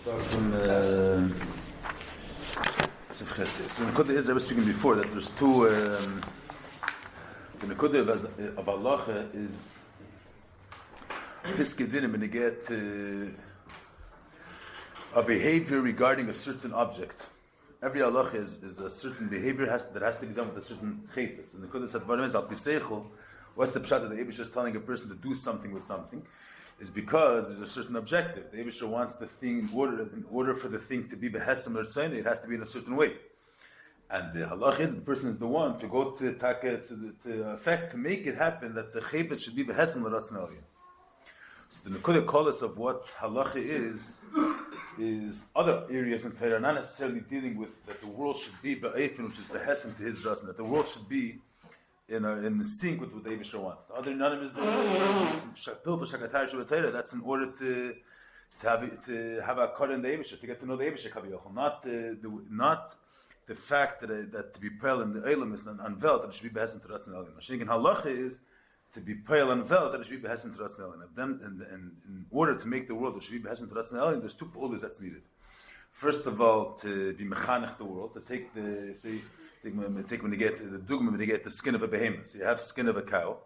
Start from Sifches 6. The Nekuda is, I was speaking before, that there's two. The Nekuda of Allah is Piskedinim, and you get a behavior regarding a certain object. Every Allah is a certain behavior that has to be done with a certain Kovetz. And the Nekuda said, what's the pshat that the Eibusher is telling a person to do something with something? Is because there's a certain objective. The Eibusher wants the thing in order for the thing to be behesem or tzayne, it has to be in a certain way. And the halach is the person is the one to go to effect to make it happen that the Kovetz should be behesem l'ratzon elyon. So the nekuda kolos of what halacha is other areas in Torah, not necessarily dealing with that the world should be be'efen, which is behesem to his ratzon, that the world should be in sync with what the Eibusher wants. The other none is the that's in order to have a cut in the Eibusher, to get to know the Eibusher kabiyachol, not the fact that to be pearl in the Eilam is unveiled, that it should be behesem to ratzon elyon. Mashiach halacha is to be pearl unveiled, that it should be behesem to ratzon elyon. And in order to make the world, it should be behesem to ratzon elyon. There's two polis that's needed. First of all, to be mechanech the world, to take when you get the dugma, when you get the skin of a behemoth. So you have skin of a cow.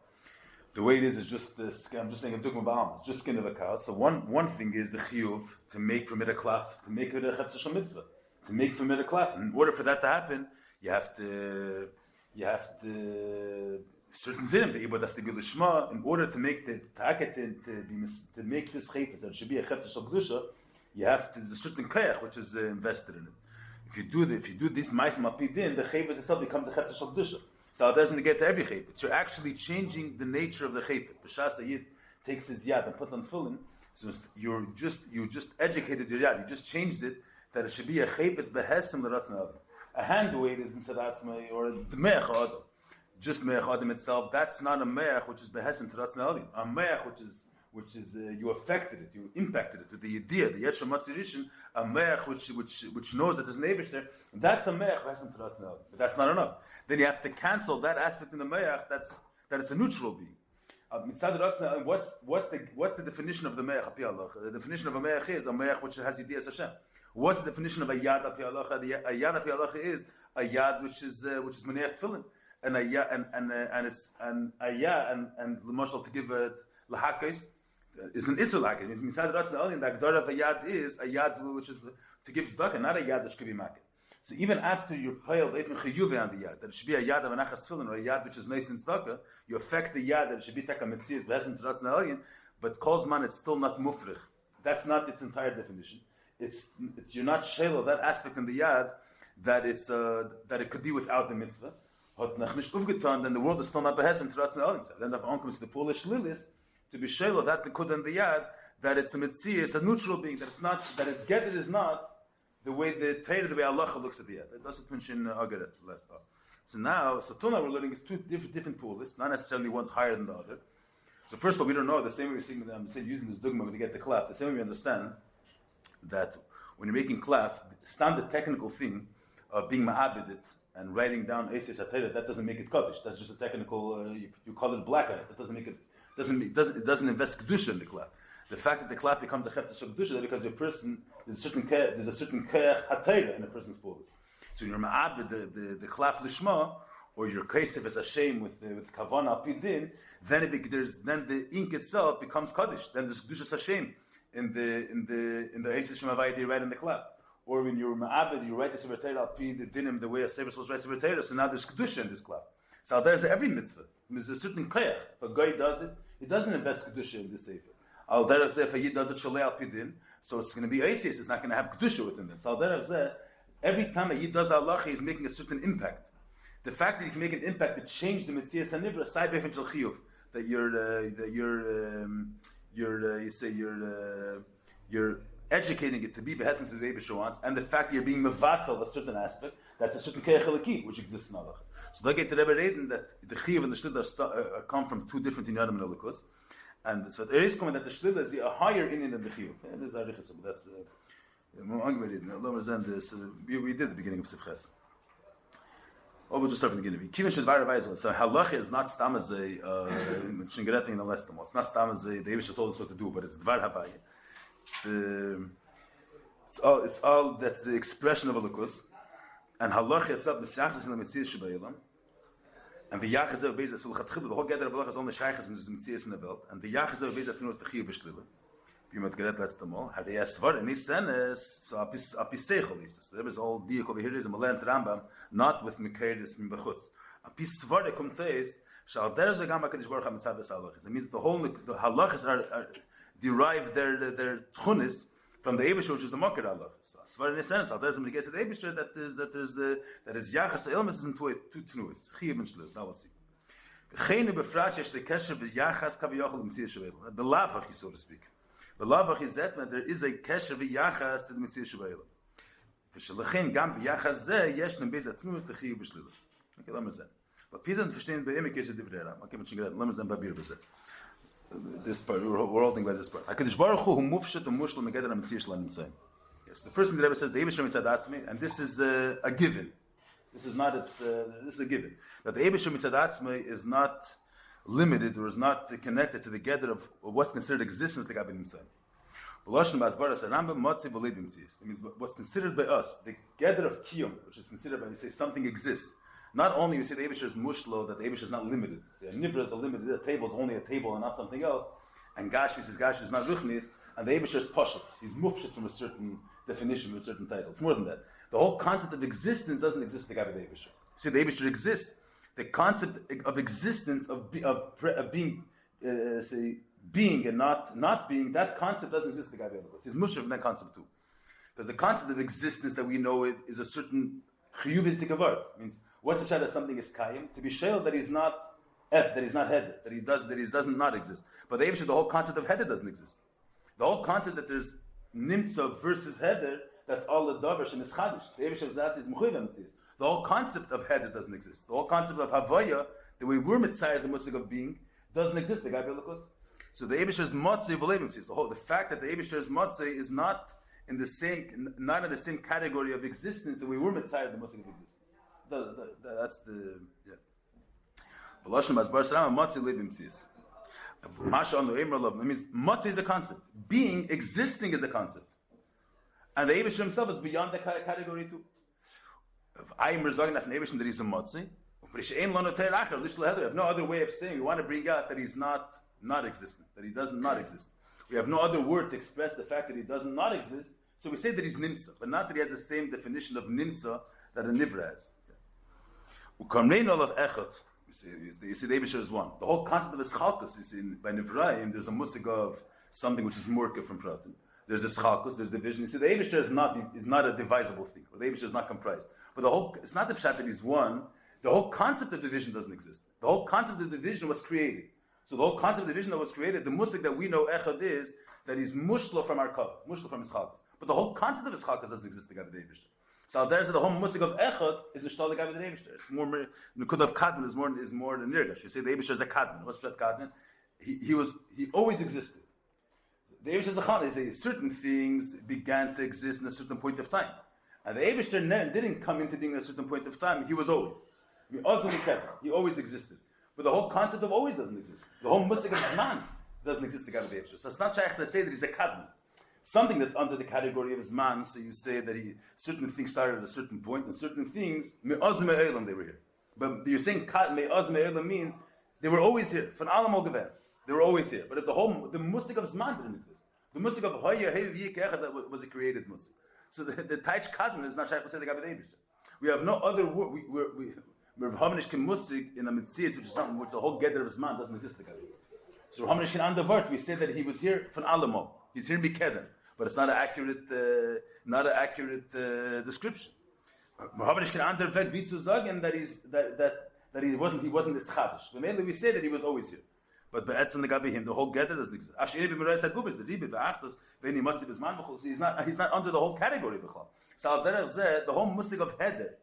The way it is just the skin. I'm just saying a dugma ba'alma, just skin of a cow. So one thing is the chiyuv, to make from it a klaf, to make it a chefzer shel mitzvah, to make from it a klaf. And in order for that to happen, you have to certain dinim, the ibad has to be lishma, in order to make the ta'aketin, to make this chayfetz, that it should be a chefzer shel kedusha, there's a certain kayach which is invested in it. If you do this ma'asim al pi din, the chayfetz itself becomes a chefzer shel kedusha. So it doesn't get to every chayfetz. You're actually changing the nature of the chayfetz. B'shas Yid takes his yad and puts on tefillin. So you just educated your yad. You just changed it that it should be a chayfetz behesem l'ratzon elyon. A hand weight is mitzadatzmai or the me'ach adam. Just me'ach adam itself. That's not a me'ach which is behesem to ratzon elyon. A me'ach which is you affected it, you impacted it with the idea, the Yetzer Matzirishin, a me'ach which knows that there's an Eibush there. That's a me'ach behesem to ratzon elyon. But that's not enough. Then you have to cancel that aspect in the me'ach that it's a neutral being. Mitzad ratzon elyon, what's the definition of the me'ach api Allah? The definition of a me'ach is a me'ach which has idiyas Hashem. What's the definition of a yad api Allah? A yad api Allah is a yad which is meneach tefillin, and a yad and l'mashal to give it lahakos is an isur lahakos. It means mitzad ratzon elyon. The agdara of a yad is a yad which is to give tzedakah, not a yad which could be maked. So even after you're piled even chiyuve on the yad, that it should be a yad of an achas tefillin or a yad which is nice in tzedakah, you affect the yad that it should be taka metzias behesem to ratzon elyon, but kol zman it's still not mufrich. That's not its entire definition. It's you're not shayla that aspect in the yad that that it could be without the mitzvah. Then the world is still not behesem to ratzon elyon. Then the comes to the Polish lilis to be shayla that the kud in the yad that it's a mitzvah, it's a neutral being, that it's not, that its getter is not the way the Allah looks at the yad. It doesn't mention agaret less. So till now we're learning is two different pools, not necessarily one's higher than the other. So first of all, we don't know the same way I'm saying using this dogma when you get the klaf. The same way we understand that when you're making klaf, the technical thing of being ma'abedit and writing down Eses HaTorah, that doesn't make it kaddish. That's just a technical. You call it black eye. That doesn't make it. It doesn't invest kedusha in the klaf. The fact that the klaf becomes a chefzer shel kedusha is because there's a certain kayach HaTorah in a person's fullness. So you're ma'abed the klaf lishma, or your kaisef is Hashem with kavan al pi din, then the ink itself becomes kaddish. Then there's kedushas Hashem in the Eses Shemavayid you write in the klaf. Or when you're ma'abed, you write the Sefer Torah al pi the dinim the way a sefer supposed to write Sefer Torah. So now there's kedusha in this klaf. So there's every mitzvah. There's a certain kayach. If a guy does it, he doesn't invest kedusha in this sefer. Al derech zeh, if a yid does it shalei al pi din, so it's going to be Eses. It's not going to have kedusha within them. So al derech zeh, every time a yid does Allah, he's making a certain impact. The fact that you can make an impact to change the mitzvah sanibra aside befen shel chiyuv, that you're educating it to be behesem to the Eibusher wants, and the fact that you're being mevatel a certain aspect, that's a certain kayach eliki which exists in Allah. So they get to Rebbe Reden that the chiyuv and the shlidah come from two different inyadim and elikus, and so there is coming that the shlidah is a higher inyan than the chiyuv. That's we did the beginning of Sifches. Oh, we'll just start from the beginning. So halacha is not stam as a shingareting in the last. It's not stam as the Eibusher told us what to do, but it's dvar havaya. It's It's all that's the expression of Elokus. And halach itself b'sachas in the Metzias Shebaylam. And the Yachas of Beis Asul Chatchil, the whole gather of halach is only Shaychas in the Metzias in the Welt. And the Yachas of Beis Atul is the Chiyuv B'Shlila. Wie man gerät letzte Mal. Had er Svar in his senes, so apiseichel is. So there is all diak over here is a Malern Rambam, not with Mekayris min Bechutz. Apis Svar kommt es, shall there is a Gamba Kadosh Baruch HaMitzvah Halachis. That means the halachis are derive their tchunis from the Eibusher, which is the Makar halachis. Svar in his sense, how there's when we get to the Eibusher that is Yachas the illness is in two tnuis. Chiyuv and Shlil. That will see. Geen befragt is the kesher v'yachas kaviyachol Metzias Shebaylam. The lavach, so to speak. The lavach is that when there is a kesher v'yachas to the Metzias Shebaylam. V'shelachin gam v'yachas zeh yesh nem beis atnus the chiyuv b'shlila. Okay, let me say. But Pizan verstehen bei ihm kesher divrei Ram. Okay, schon geredet. Let me say babir b'zeh. This part we're holding by this part. HaKadosh Baruch Hu mufshet u'mushlo megeder ha-Metzias Shlan nimtzayim. Yes, the first thing the Rebbe says, the Eibusher mitzad atzmi, and this is a given. This is not. This is a given. That the Eibusher mitzad atzmi is not limited or is not connected to the gather of what's considered existence. The Gabi nimtzayim. B'lashon b'asbaras HaRambam matzi b'leid b'mtzias. That means what's considered by us, the gather of kiyum, which is considered by we say something exists. Not only we say the Eibusher is mushlo, that the Eibusher is not limited. Say a nivra is a limited. A table is only a table and not something else. And Gashvi says Gashvi is not ruchnis, and the Eibusher is pashat. He's mufshet from a certain definition, from a certain title. It's more than that. The whole concept of existence doesn't exist in the Eibusher. See, the Eibusher exists. The concept of existence of being, say, being and not being, that concept doesn't exist in the Eibusher. He's mushaf from that concept too. Because the concept of existence that we know it is a certain chiyuvistic of art. It means, what's the shot that something is kayim? To be shayl that he's not that he's not heder, that he doesn't not exist. But the Eibusher, the whole concept of heder doesn't exist. The whole concept that there's nimtza versus heder, that's all the davar and is chadish. The Eibusher is mechuyev mitzvahs. The whole concept of heder doesn't exist. The whole concept of havaya, the way we're mitzayir the musik of being, doesn't exist. The guy belakos. So the Eibusher's matzah v'leim mitzvahs. The fact that the Eibusher's matzah is not in the same category of existence that we were mitzayir the musik of existence. That's the B'lashon b'asbaras HaRambam matzah v'leim mitzvahs. Masha on the Emra means matzah is a concept. Being, existing is a concept. And the Eibusher himself is beyond that category too. I am resorting after Eibusher that he's a matzah. We have no other way of saying. We want to bring out that he's not existent, that he does not exist. We have no other word to express the fact that he does not exist. So we say that he's nimtza, but not that he has the same definition of nimtza that a nivra has. You see, the Eibusher is one. The whole concept of eschalkus is by Nivraim. There's a musig of something which is murka from pratim. There's eschalkus. There's division. You see, the Eibusher is not a divisible thing. Or the Eibusher is not comprised. But it's not the pshat that he's one. The whole concept of division doesn't exist. The whole concept of division was created. So the whole concept of division that was created, the musig that we know echad is that he's mushlo from our kav, mushlo from eschalkus. But the whole concept of eschalkus doesn't exist. The Eibusher. So there's the whole musik of echad is the shtal the guy with the Eibusher. It's more nukud of kadman is more than nirgash. You say the Eibusher is a kadman. What's pshat kadman? He always existed. The Eibusher is the chal. They say certain things began to exist in a certain point of time, and the Eibusher didn't come into being at a certain point of time. He was always. He always existed. But the whole concept of always doesn't exist. The whole musik of zman doesn't exist. The guy with the Eibusher. So it's not shaykh to say that he's a kadman. Something that's under the category of his man, so you say that certain things started at a certain point, and certain things me'oz me'elam they were here. But you're saying me'oz me'elam means they were always here. From alam al gever, they were always here. But if the musik of zman didn't exist, the musik of hoya hey v'yikechad that was a created musik. So the taich kadman is not shaykh to say the guy with the Eibusher. We have no other word. We're Hamanish kin musik in a mitzvah, which is something which the whole gather of zman doesn't exist. The guy. So Hamanish kin andavart, we say that he was here from alamo. He's here mikeden. But it's not an accurate description. Mohammed can underveg wie zu sagen that he wasn't this chadish. But mainly we say that he was always here. But be'etzem the gabi him, the whole gather doesn't exist. After the ribbe ve'achtos ve'ni matzi b'zman b'chol. He's not under the whole category b'chol. So al derech zeh, the whole mustig of heder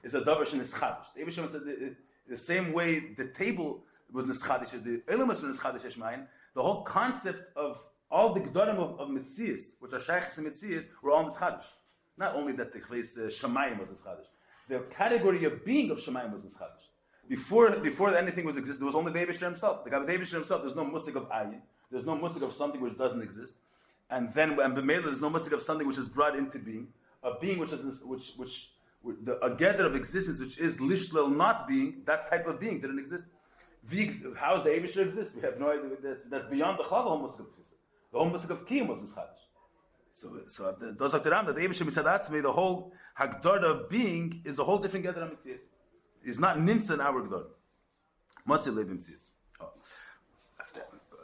is a davar shen is chadish. The Eibusher said the same way the table was nischadish, the elumas was nischadish eshmain. The whole concept of all the gedorim of mitzias, which are shaychs and mitzias, were all in this chadish. Not only that the chveis shamayim was in chadish, the category of being of shamayim was in chadish. Before anything was exist, there was only the Eibusher himself. The guy with the Eibusher himself, there's no musik of ayin, there's no musik of something which doesn't exist, and b'meila there's no musik of something which is brought into being, a being which is a gather of existence which is lishlel not being, that type of being didn't exist. How does the Eibishter exist? We have no idea. That's beyond the whole musik of tfisa. The whole musik of kiyum was this chadish. So those like the Ram that the Eibishter mitzadatzmei, the whole hagdar of being is a whole different gather of mitzias. It's not nimtza in our gdar. Matzi leib mitzias.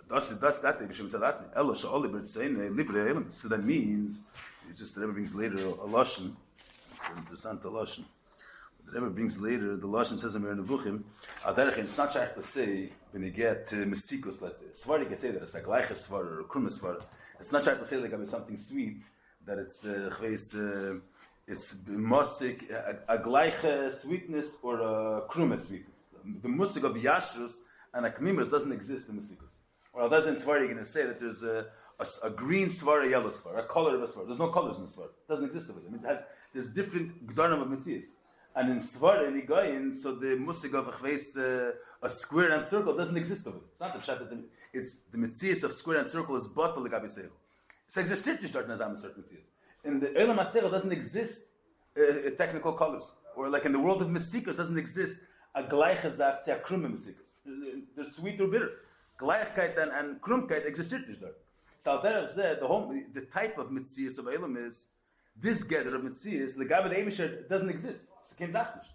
That's that the Eibishter mitzadatzmei. Elo sha'oli b'tzein libre elam. So that means it just the Rebbe brings later a lashon. It's an interesting lashon. The Rebbe brings later the lashon says in Meir Nevuchim. It's not shaykh to say when you get to mesikus. Let's say svar, you can say that it's a gleiche svar or a krumme svar. It's not trying to say like it's something sweet, that it's musik, a gleiche sweetness or a krume sweetness. The musik of yashrus and a kmimus doesn't exist in musikus. Or al doesn't svar, you're going to say that there's a green svar, a yellow svar, a color of a svar. There's no colors in the svar. It doesn't exist over there. It means there's different gdarim of mitzias. And in svar and igayin, so the musik of a square and circle doesn't exist over there. It's not the pshat that it's the mitzias of square and circle is batal legabi seichel. It's existiert nicht dort in a certain mitzias. In the Olam HaSeichel doesn't exist technical colors, or like in the world of mesikus doesn't exist a gleiche zach to a krumme mesikus. They're sweet or bitter. Gleichkeit and krumkeit existiert nicht dort. So al derech zeh, the type of mitzias of Olam is this gather of mitzias legabi the Eibishter doesn't exist. It's kein zach nicht.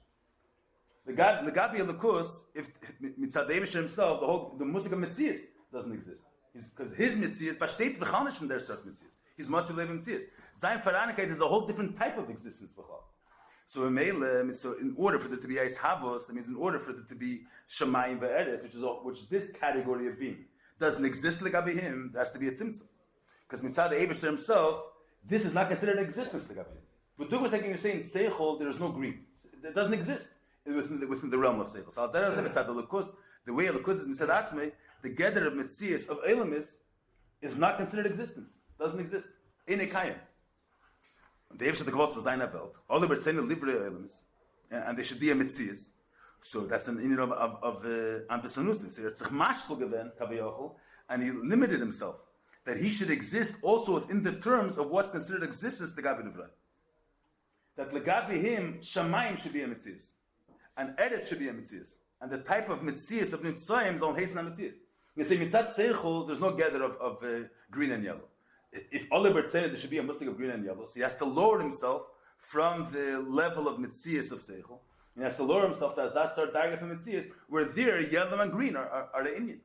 Legabi Elokus, if mitzad the Eibishter himself, the musik of mitzias doesn't exist. Because his mitzias besteht v'chanish from their certain mitzias. His matziv lev mitzias. Sein Veranigkeit is a whole different type of existence v'chal. So in order for there to be eis havos, that means in order for there to be shamayim ve'eretz, which this category of being doesn't exist legabi him, there has to be a tzimtzum. Because mitzad the Eibishter himself, this is not considered an existence legabi him. But do taking you're saying seichel, there is no green. It doesn't exist within the realm of seichel. So there is mitzad the lukus, the way lukus is mitzad atzmei, the gather of mitzias of Elam is not considered existence. Doesn't exist. In a kayim. The Eibishter the Kovetz is eine Welt. All the Bertzene libre Elam and they should be a mitzias. So that's an inyan of ambisanusim. So it's mashpul given kaviyachol, and he limited himself that he should exist also within the terms of what's considered existence legabi nivra. That legabi him shamayim should be a mitzias, and eretz should be a mitzias, and the type of mitzias of nitzayim is on hasten mitzias. You say mitzat seichel, there's no gather of green and yellow. If Oliver said there should be a musik of green and yellow, so he has to lower himself from the level of mitzias of seichel. He has to lower himself to azasar darga from mitzias, where there yellow and green are the Indian.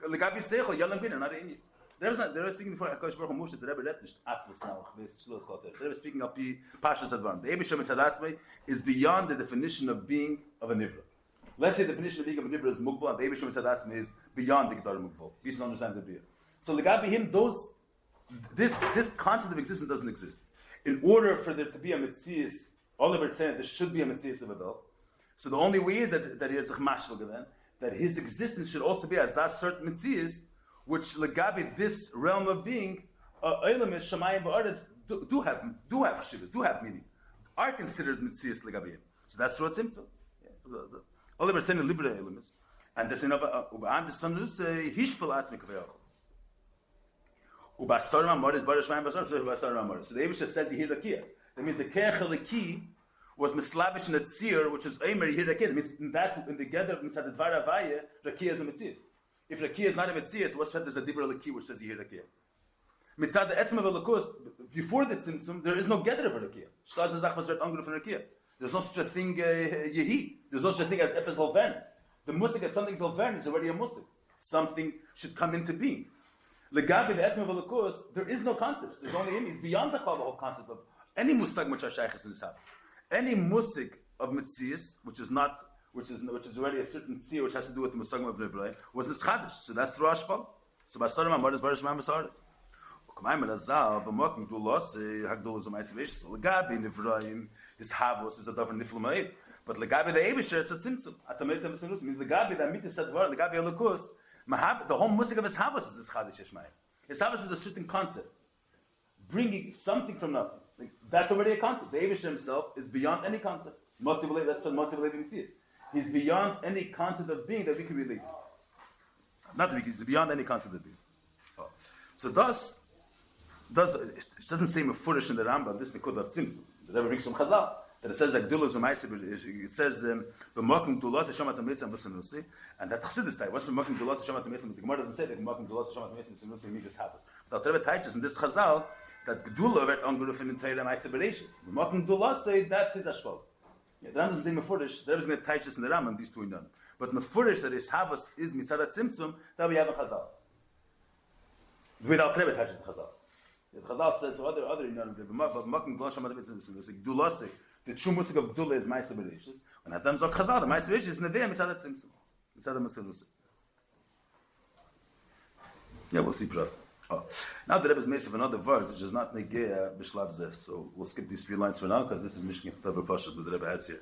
Legabi seichel, yellow and green are not the Indian. They were speaking before Hakadosh Baruch Hu Moshe. The Rebbe read atzvus now. They were speaking of the Pashas Hadran. The Eibishter mitzadatzmei is beyond the definition of being of a nivra. Let's say the definition of being of a nivra is mugbal, and the Eibishter mitzadatzmei is beyond the gedar mugbal. You should understand the beer. So legabi him, this concept of existence doesn't exist. In order for there to be a mitzias, Oliver said there should be a mitzias of a bel. So the only way is that he is a mashval given, that his existence should also be as certain mitzias, which legabi this realm of being, Olam is shamayim v'aretz do have shivas, do have meaning, are considered mitzias legabi. So that's what it's Oliver said in libre Olam, and this in u'ba'am b'sanus hishpel atzmi kavayach. So the Eibishter says he heard Rakia. That means the Keach Halaki was mislabish in a tzir, which is Eimer he heard Rakia. That means in the gather of Mitzad Dvar Avaya, Rakia is a Metzias. If Rakia is not a Metzias, what's said is a Dibra Laki, which says he heard Rakia. Mitzad the Etzem of Alakus, before the Tzimtzum, there is no gather of Rakia. Shlaz Zach was read Angru from Rakia. There's no such a thing Yehi. There's no such a thing as Epes Alvern. The Musik as something's Alvern is already a Musik. Something should come into being. Legabi the Etzem of Alakus, there is no concept. There's only him. He's beyond the whole concept of any musag which are shaykhs in his house. Any musig of mitzias, which is already a certain tzir which has to do with the musag of Nivrai, was this chadish. So that's through Ashpal. So by Sarim Amar is Barish Mam Basaris. Ukamayim Razal b'mokim dulos hagdol zomaysevish. So legabi Nivraim his havos is a different niflumayim. But legabi the Eibishter it's a tzimtzum. Atameitz Abasinus means legabi the mitzvah sadvar legabi Alakus. The whole musik of his havos is this chadish yeshmayim. His havos is a certain concept, bringing something from nothing. Like, that's already a concept. The Eibishter himself is beyond any concept. That's what motivating is. He's beyond any concept of being that we can relate. Not that he's beyond any concept of being. Oh. So thus, it doesn't say mefurish in the Rambam, this Nikud of Tzimtzum. The Rebbe brings from Chazal, that it says, it says, B'makim Dulas Hashem Atam Yitzam V'Sanusi, and that Chassidus type. What's B'makim Dulas Hashem Atam Yitzam? The Gemara doesn't say that B'makim Dulas Hashem Atam Yitzam V'Sanusi means it's happens. But the Rebbe teaches in this Chazal, that Gedula wird angerufen in Teirem Eise Bereshis. B'makim Dulas say, that's his Ashval. Yeah, the Rambam doesn't say mefurish, the Rebbe is going to teach us in the Rambam, these two in none. But mefurish, that his Havas is Mitzad Tzimtzum, that we have a Chazal. Without Rebbe teaches the Chazal. The Chazal says so other the Makim Gdola Shama Gdula the true musik of Gdula is Ma'aser Bereshis. When Adam Zok Chazal, the Ma'aser Bereshis is Neveh Mitzad Tzimtzum, Mitzad Maselusim. Yeah, we'll see, brother. Oh. Now the Rebbe is made of another word which is not Negea B'Shlav Zeh. So we'll skip these 3 lines for now because this is Mishkin Tavar Pasha that the Rebbe adds here.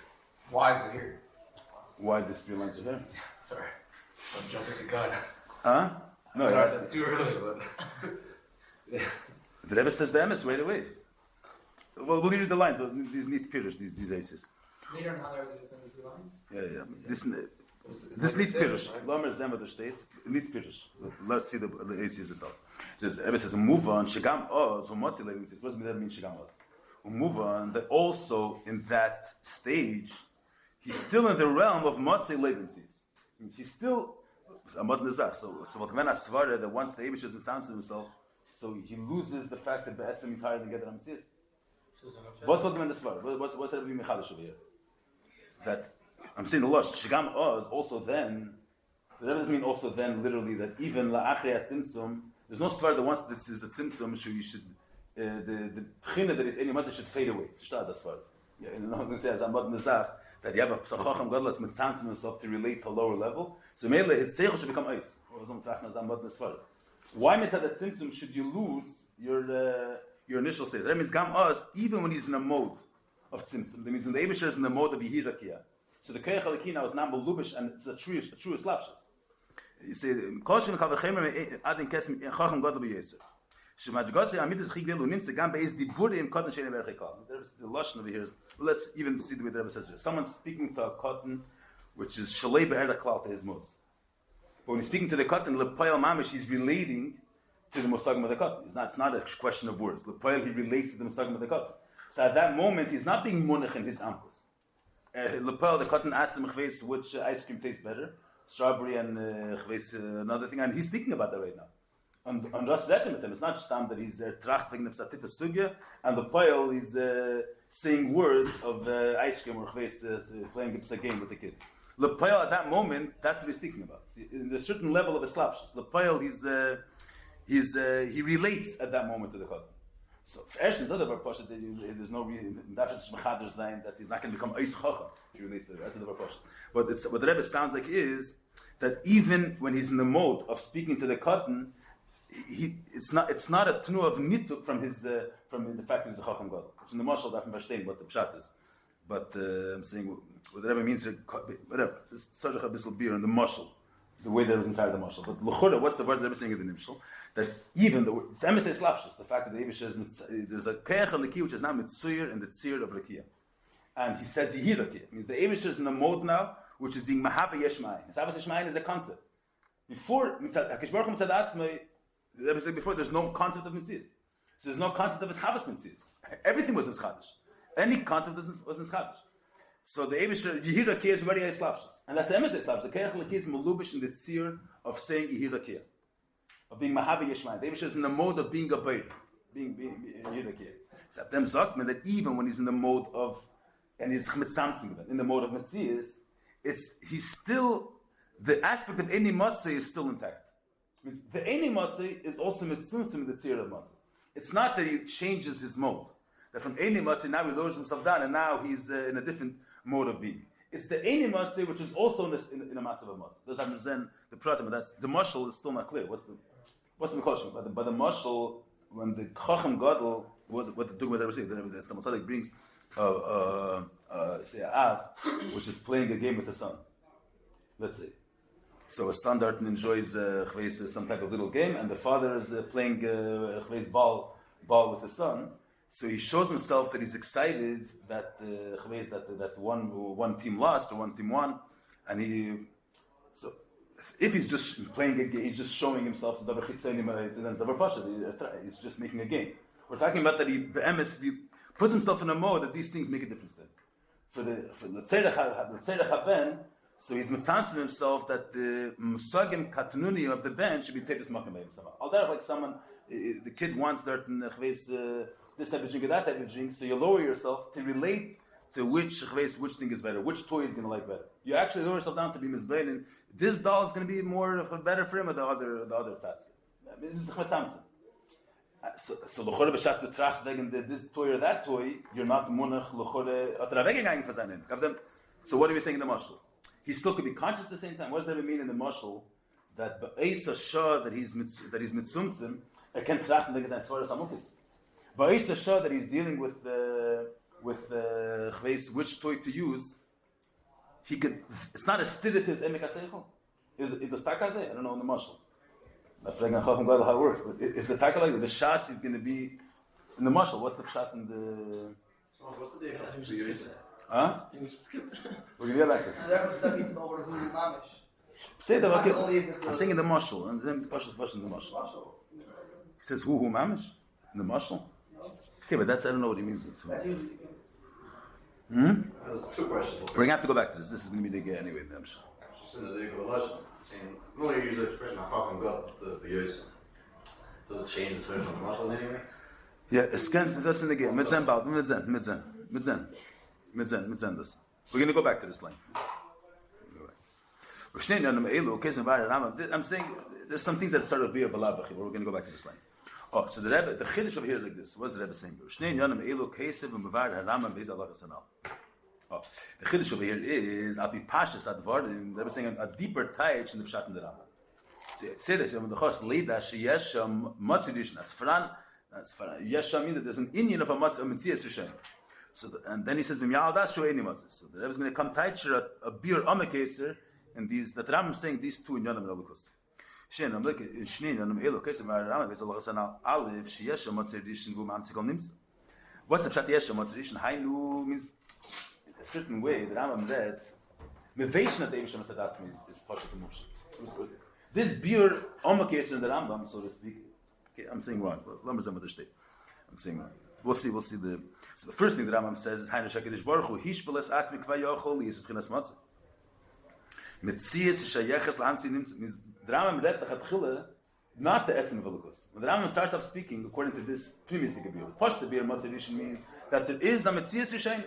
Why is it here? Why these 3 lines are here? Sorry, I'm jumping the gun. Huh? No, sorry, that's too early. But the Rebbe says the emes right away. Well, we'll read the lines, but these need pirush, these aces. Later on, how there is going to be 3 lines? Yeah. This needs pirush. Lomer Zem of the state. It needs pirush. Let's see the aces itself. The Rebbe says, move on. Shigam oz. Umotzi levin says, what does that mean? Shigam oz. Move on. That also in that stage, he's still in the realm of motzi levin says. He's still so what when Asvara that once the Abish doesn't sound to himself, so he loses the fact that Be'etzim is higher than Gedar HaMetzias. What's what the Svara? What's that being Mechadish over here? That I'm saying the Lush Shigam Oz also then. The Rebbe doesn't mean also then literally that even La'achri Tzimtzum. There's no Svara that once this is a Tzimtzum, so you should the Pchina that is any matter should fade away. Shtas Asvara. Yeah, and I'm going to say as Amad Nezach that you have a Psachacham Gadol that's mitzantzim himself to relate to a lower level. So Meile his Tzeichel should become Eis. Why mitzad tzimtzum should you lose your initial state? That means Gam Oz, even when he's in a mode of tzimtzum. That means when the Eibusher is in the mode of Yehirakia. So the Koyach Halakhi now is now Melubish and it's a true slapshus. You say, Kol Shem Kavachemer Adin Kesim Chacham Gadol B'Yesir. Shemadgose Amidus Chigdel Unimse Gam Beis Diburim Kotten Shein Berchekal. The Lashon over here is, let's even see the way the Rebbe says here. Someone's speaking to a cotton, which is Shalei Be'er Klal to his mus. But when he's speaking to the cotton, Lepoil Mamish, he's relating to the Musagim of the cotton. It's not a question of words. Lepoil, he relates to the Musagim of the cotton. So at that moment, he's not being munich in his ampus. Lepoil, the cotton asks him which ice cream tastes better, strawberry and another thing, and he's thinking about that right now. And Ras Zetim with him, it's not just that he's trachting the psatita sugya, and Lepoil is saying words of ice cream or playing a game with the kid. Lepoil at that moment, that's what he's thinking about. In a certain level of eslapshus, Lepoil he relates at that moment to the cotton. So for Eshton's other Pasha, there's no reason that he's not going to become Eis Chacham if he relates to the rest of the Pasha. But what the Rebbe sounds like is that even when he's in the mode of speaking to the cotton, it's not a tnu of nituk from the fact that he's a Chacham Gadol. Which in the Mashal, I can understand what the pshat is. But I'm saying what the Rebbe means, whatever. Just tzarech a bissel beer in the Mashal, the way that it was inside the Mashal. But l'chura, what's the word the Rebbe saying in the Nimshal? That even it's emisay slapshus, the fact that the Eibush is there's a keach aliki which is now mitzuyir and the tzir of rakia, and he says yihir rakia. Means the Eibush is in a mode now which is being mahava yeshmayin. Mahava yeshmayin is a concept. Before Hakadosh Baruch Hu mitzad atzmai, the Rebbe said before, there's no concept of mitzias. So there's no concept of his chavas mitzias. Everything was in chadash. Any concept was in chadash. So the Eibush yihir rakia is already a slapshus, and that's the emisay slapshus. The keach aliki is melubish in the tzir of saying yihir rakia, of being Mahava Yeshmael. David is in the mode of being a Beir, being Yidakir. So them Zokman that even when he's in the mode of, and he's in the mode of Metzias, he's still, the aspect of Eini Matzeh is still intact. Means the Eini Matzeh is also Mitzuntzim in the Tzir of Matzeh. It's not that he changes his mode. That from Eini Matzeh now he lowers himself down and now he's in a different mode of being. It's the Eini Matzeh which is also in a Matzeh of Matzeh. Does that represent the Pratim? But that's the Mashal is still not clear. What's the question? But the Mashal, when the Chacham Gadol, what the Dugma that we're saying, that some Tzaddik brings, say Av, which is playing a game with the son. Let's say. So a son that enjoys some type of little game, and the father is playing ball with the son. So he shows himself that he's excited that that one team lost or one team won, and if he's just playing a game, he's just showing himself. He's just making a game. We're talking about that he puts himself in a mode that these things make a difference to him. For L'Tzerech HaBen, so he's mitzantzim himself that the musagim katnuni of the ben should be taken to makom beim sama. Although like someone, the kid wants this type of drink or that type of drink, so you lower yourself to relate to which thing is better, which toy is going to like better. You actually lower yourself down to be mizbein, and this doll is going to be more better for him or the other tzatzi. This is mitzantzim. So the chore b'shas the trachs wegen this toy or that toy, you're not munach l'chore atra weggegangen for seinen. So what are we saying in the mashal? He still could be conscious at the same time. What does that mean in the mashal? That ba'isa shah that he's mitzumtzim, can't trachten wegen sein svaras amukis. Ba'isa shah that he's dealing with which toy to use. He could. It's not a stidit to his emek aseichel. Is it the stakazeh? I don't know in the mashal. I'm afraid how it works, but is the taka like the shas is going to be in the mashal? What's the pshat in the? What's the difference? Huh? We should skip. We're going to get back to it. Say that I'm saying in the mashal, and then the pashas in the mashal. He says who mamish in the mashal. Okay, but that's I don't know what he means. There's two questions. We're going to have to go back to this. This is going to be the get anyway. I'm sure. Just in the lesson. Normally you use the expression "hacham got" the yosem. Does it change the term of the muscle in any way? Yeah, es kannst das in the game. Mitzen baut, mitzen das. We're going to go back to this line. I'm saying there's some things that start with beer balabachi, but we're going to go back to this line. Oh, so the Rebbe, the chiddush over here is like this. What's the Rebbe saying? Oh, the chiddush over here is I'll be pashas advarim. They're saying a deeper taich in the pshat in the Rambam. Say this. The chos leida sheyesham matzidishin asfran. Yesham means that there's an Indian of a mitzias rishon. So and then he says v'myal das shu eni matzis. So the Rebbe is going to come taicher a beer amakeser and these that Rambam is saying these two in Yonam and Elukus. Shen I'm looking in Shnei Yonam Elukus and Rambam is Allah Sana Alif sheyesham matzidishin gu mamtzikol nimtz. What's the pshat yesham matzidishin? Hainu means. A certain way the Rambam read, Mevation of the Eivisham Sadatzmi is Pashat Mufshat. This beer Omakesher in the Rambam, so to speak. Okay, I'm saying wrong. I'm saying wrong. We'll see. So the first thing the Rambam says is Hainu Shakadish Baruch Hu Hishbeles Atzmi Kva Yochol Yis B'chinas Matzah. Metzias Shayeches L'Amtzi Nimtz means the Rambam read the Chatchila, not the Etzim of Elukus. When the Rambam starts off speaking according to this previous beer, Posh the beer Matzah Rishon means that there is a Metzias Rishon.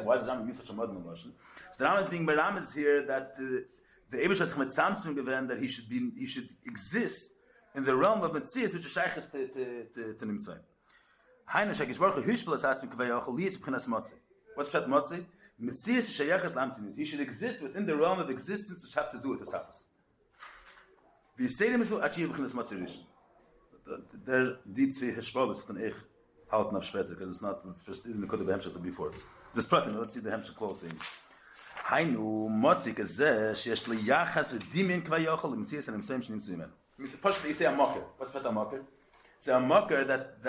Why does Rambam use such a modern Lashon? So the Rambam is being Meramis here that the Eibush has met Samson given that he should exist in the realm of Metzias, which is Shaykhis to Nimtzai. Hainu Shakish Baruch Hu Hishbelas Atzmi Kva Yochol Yis B'chinas Matzah. What's Pshat Matzah? Metzias Shaykhis L'Amtzi. He should exist within the realm of existence which has to do with the Safas. V'Yiseidim Mizu Achiv B'chinas Matzah Rishon. There die zwei Heshbolis von ich halten auf später, because it's not just in the Kodev Hemshech before. This pratim, let's see the Hemshech closely. Hainu Motzik Azeh sheyesh liyachas v'dimin kva yochol l'mitzias and l'mseim shnim tzuyimen. Means the Pashat, you say a mocker. What's that a mocker? It's a mocker that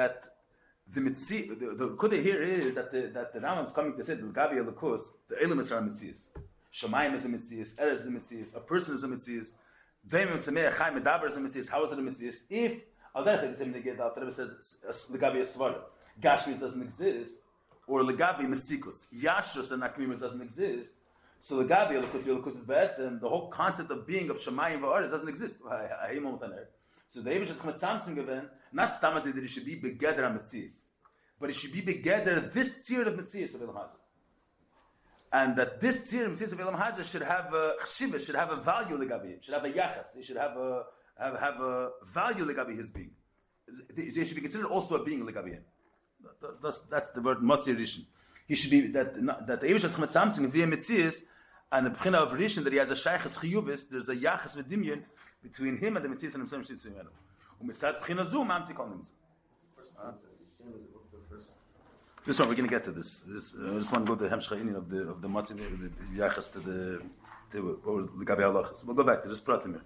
the mitzi. The Kodev here is that the Rambam is coming to say the Gabi Elukus, the elements are mitzias. Shemayim is a mitzias, Eretz is a mitzias, a person is a mitzias. Ve'im tzemei Chaim medaber is a mitzias. How is it a mitzias? If Alderech the same negate out, the Rebbe says legabi esvara, gashmis doesn't exist, or legabi mesikus, yashrus and akmimus doesn't exist. So legabi elukus is be'etzem, the whole concept of being of shemayim va'aretz doesn't exist. So the Eibush has come at Samson given not stamazay that he should be begeder ametzias, but he should be begeder this tzir of metzias of Elam Hazar, and that this tzir of metzias of Elam Hazar should have a chshiva, should have a value legabi, should have a yachas, he should have a value legabi his being. They should be considered also a being legabi him. That's the word Matzir Rishon. He should be that the Eibush has come at Samson via Metzias and the Bechina of Rishon that he has a Shaykhas Chiyuvis. There's a Yachas V'Dimyon between him and the Metzias and himself. Umisad Bechina Zu Mamtzi Kol Nimtza. This one we're going to get to this. I just want to go to the Hemshcha of the Matzir, the Yachas to the Legabi Halachas. We'll go back to this pratim here.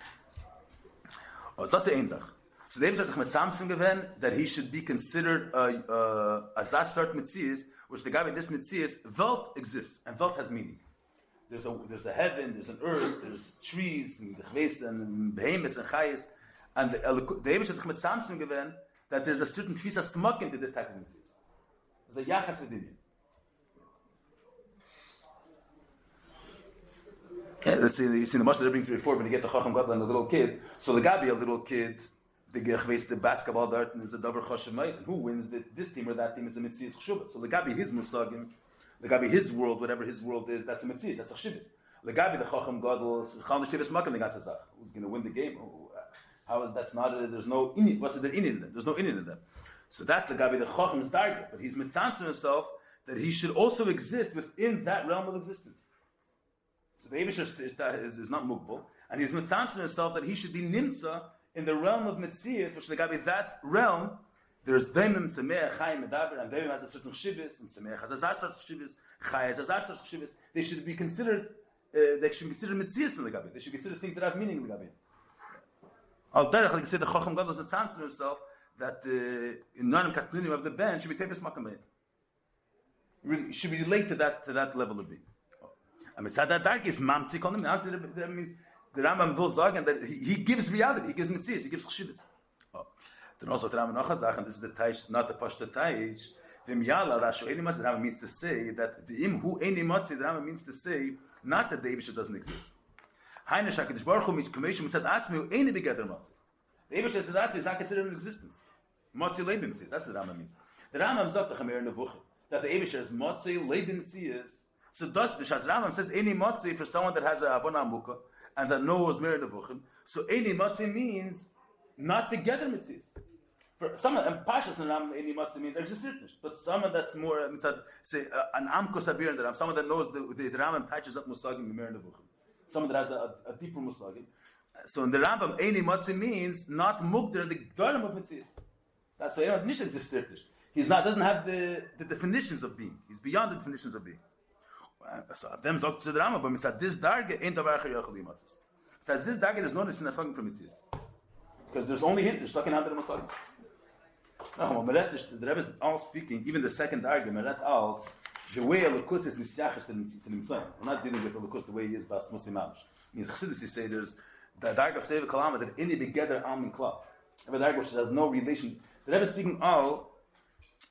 Oh, it's not the Einzach. So the Eibush has met Samson given that he should be considered a zasart mitzias, which the guy with this mitzias, Welt exists, and Welt has meaning. There's a heaven, there's an earth, there's trees, and chves, and behemoths, and chayes, and the Eibush has met Samson given that there's a certain fisa smuk into this type of mitzvahs. There's a yachas v'dinyan. Yeah, let's see. You see the mashal that brings me before when you get the chacham gadol and the little kid. So the gabi, a little kid, the gechveis the basketball dart and is a davar chashemayit. And who wins this team or that team is a mitzvahs chshuvah. So the gabi his musagim, the gabi his world, whatever his world is, that's a mitzvahs. That's a chshuvah. The gabi the chacham gadol chal nishtivas makan the gatzazach. Who's going to win the game? How is that's not? There's no inyan. What's the inyan in them? There's no inyan in them. So that's the gabi the chacham's target. But he's mitzantzim himself that he should also exist within that realm of existence. So the Eibusher is not mukbal, and he's mitzantzim himself that he should be nimtza in the realm of Metzias, which the gabi that realm. There's daimim tzemeach chayim medaber, and daimim has a certain chshivus, and tzemeach has a certain chshivus, chay has a certain chshivus. They should be considered. They should be considered Metzias in the gabi. They should consider things that have meaning in the gabi. Al derech, like you say, the chacham gadol is mitzantzim himself that in non kaplinim of the ben should be tefes makamei. Really, should be related to that level of being. And mitzad that dark is mamtzi konim. That means the Rambam will sagen that he gives reality, he gives mitzvahs, he gives chshivas. Then also the Rambam nachazach, and this is the taish, not the pashta taish. V'im yala rashu eni matzi. The Rambam means to say that v'im hu eni matzi. The Rambam means to say not that the Eibusher doesn't exist. Hainish hakadosh baruch hu mitkameshu mitzad atzmi hu eni begeder matzi. The Eibusher mitzad atzmi is not considered in existence. Matzi leibim mitzvahs. That's what the Rambam means. The Rambam sagt the Chamer Nevuchim that the Eibusher is matzi leibim mitzvahs. So thus, B'shas Rambam says any matzi for someone that has a avona amuka and that knows Meir Nevuchim. So any matzi means not together mitzvahs. For someone, and Pashas and Rambam, any matzi means existentish. But someone that's more, say, an amko sabir in the Rambam, someone that knows the Rambam touches up musagim Meir Nevuchim. Someone that has a deeper musagim. So in the Rambam, any matzi means not mugder the Gdarim of mitzvahs. That's so not nicht existentish. He's not, doesn't have the definitions of being. He's beyond the definitions of being. So them sagt zu der Rambam, but mitzad this darge ain't davar acher yochel yimatzis. Because this darge there's no nisin asagim from mitzis. Because there's only him. There's talking under the masagim. No, the Rebbe is all speaking. Even the second darge, meret all the way Elokus is misyachish to nimtzayim. We're not dealing with Elokus the way he is about smusi mamish. In Chassidus he say there's the darge of Seva Kalama that any begeder am in klal. Every darge which has no relation. The Rebbe is speaking all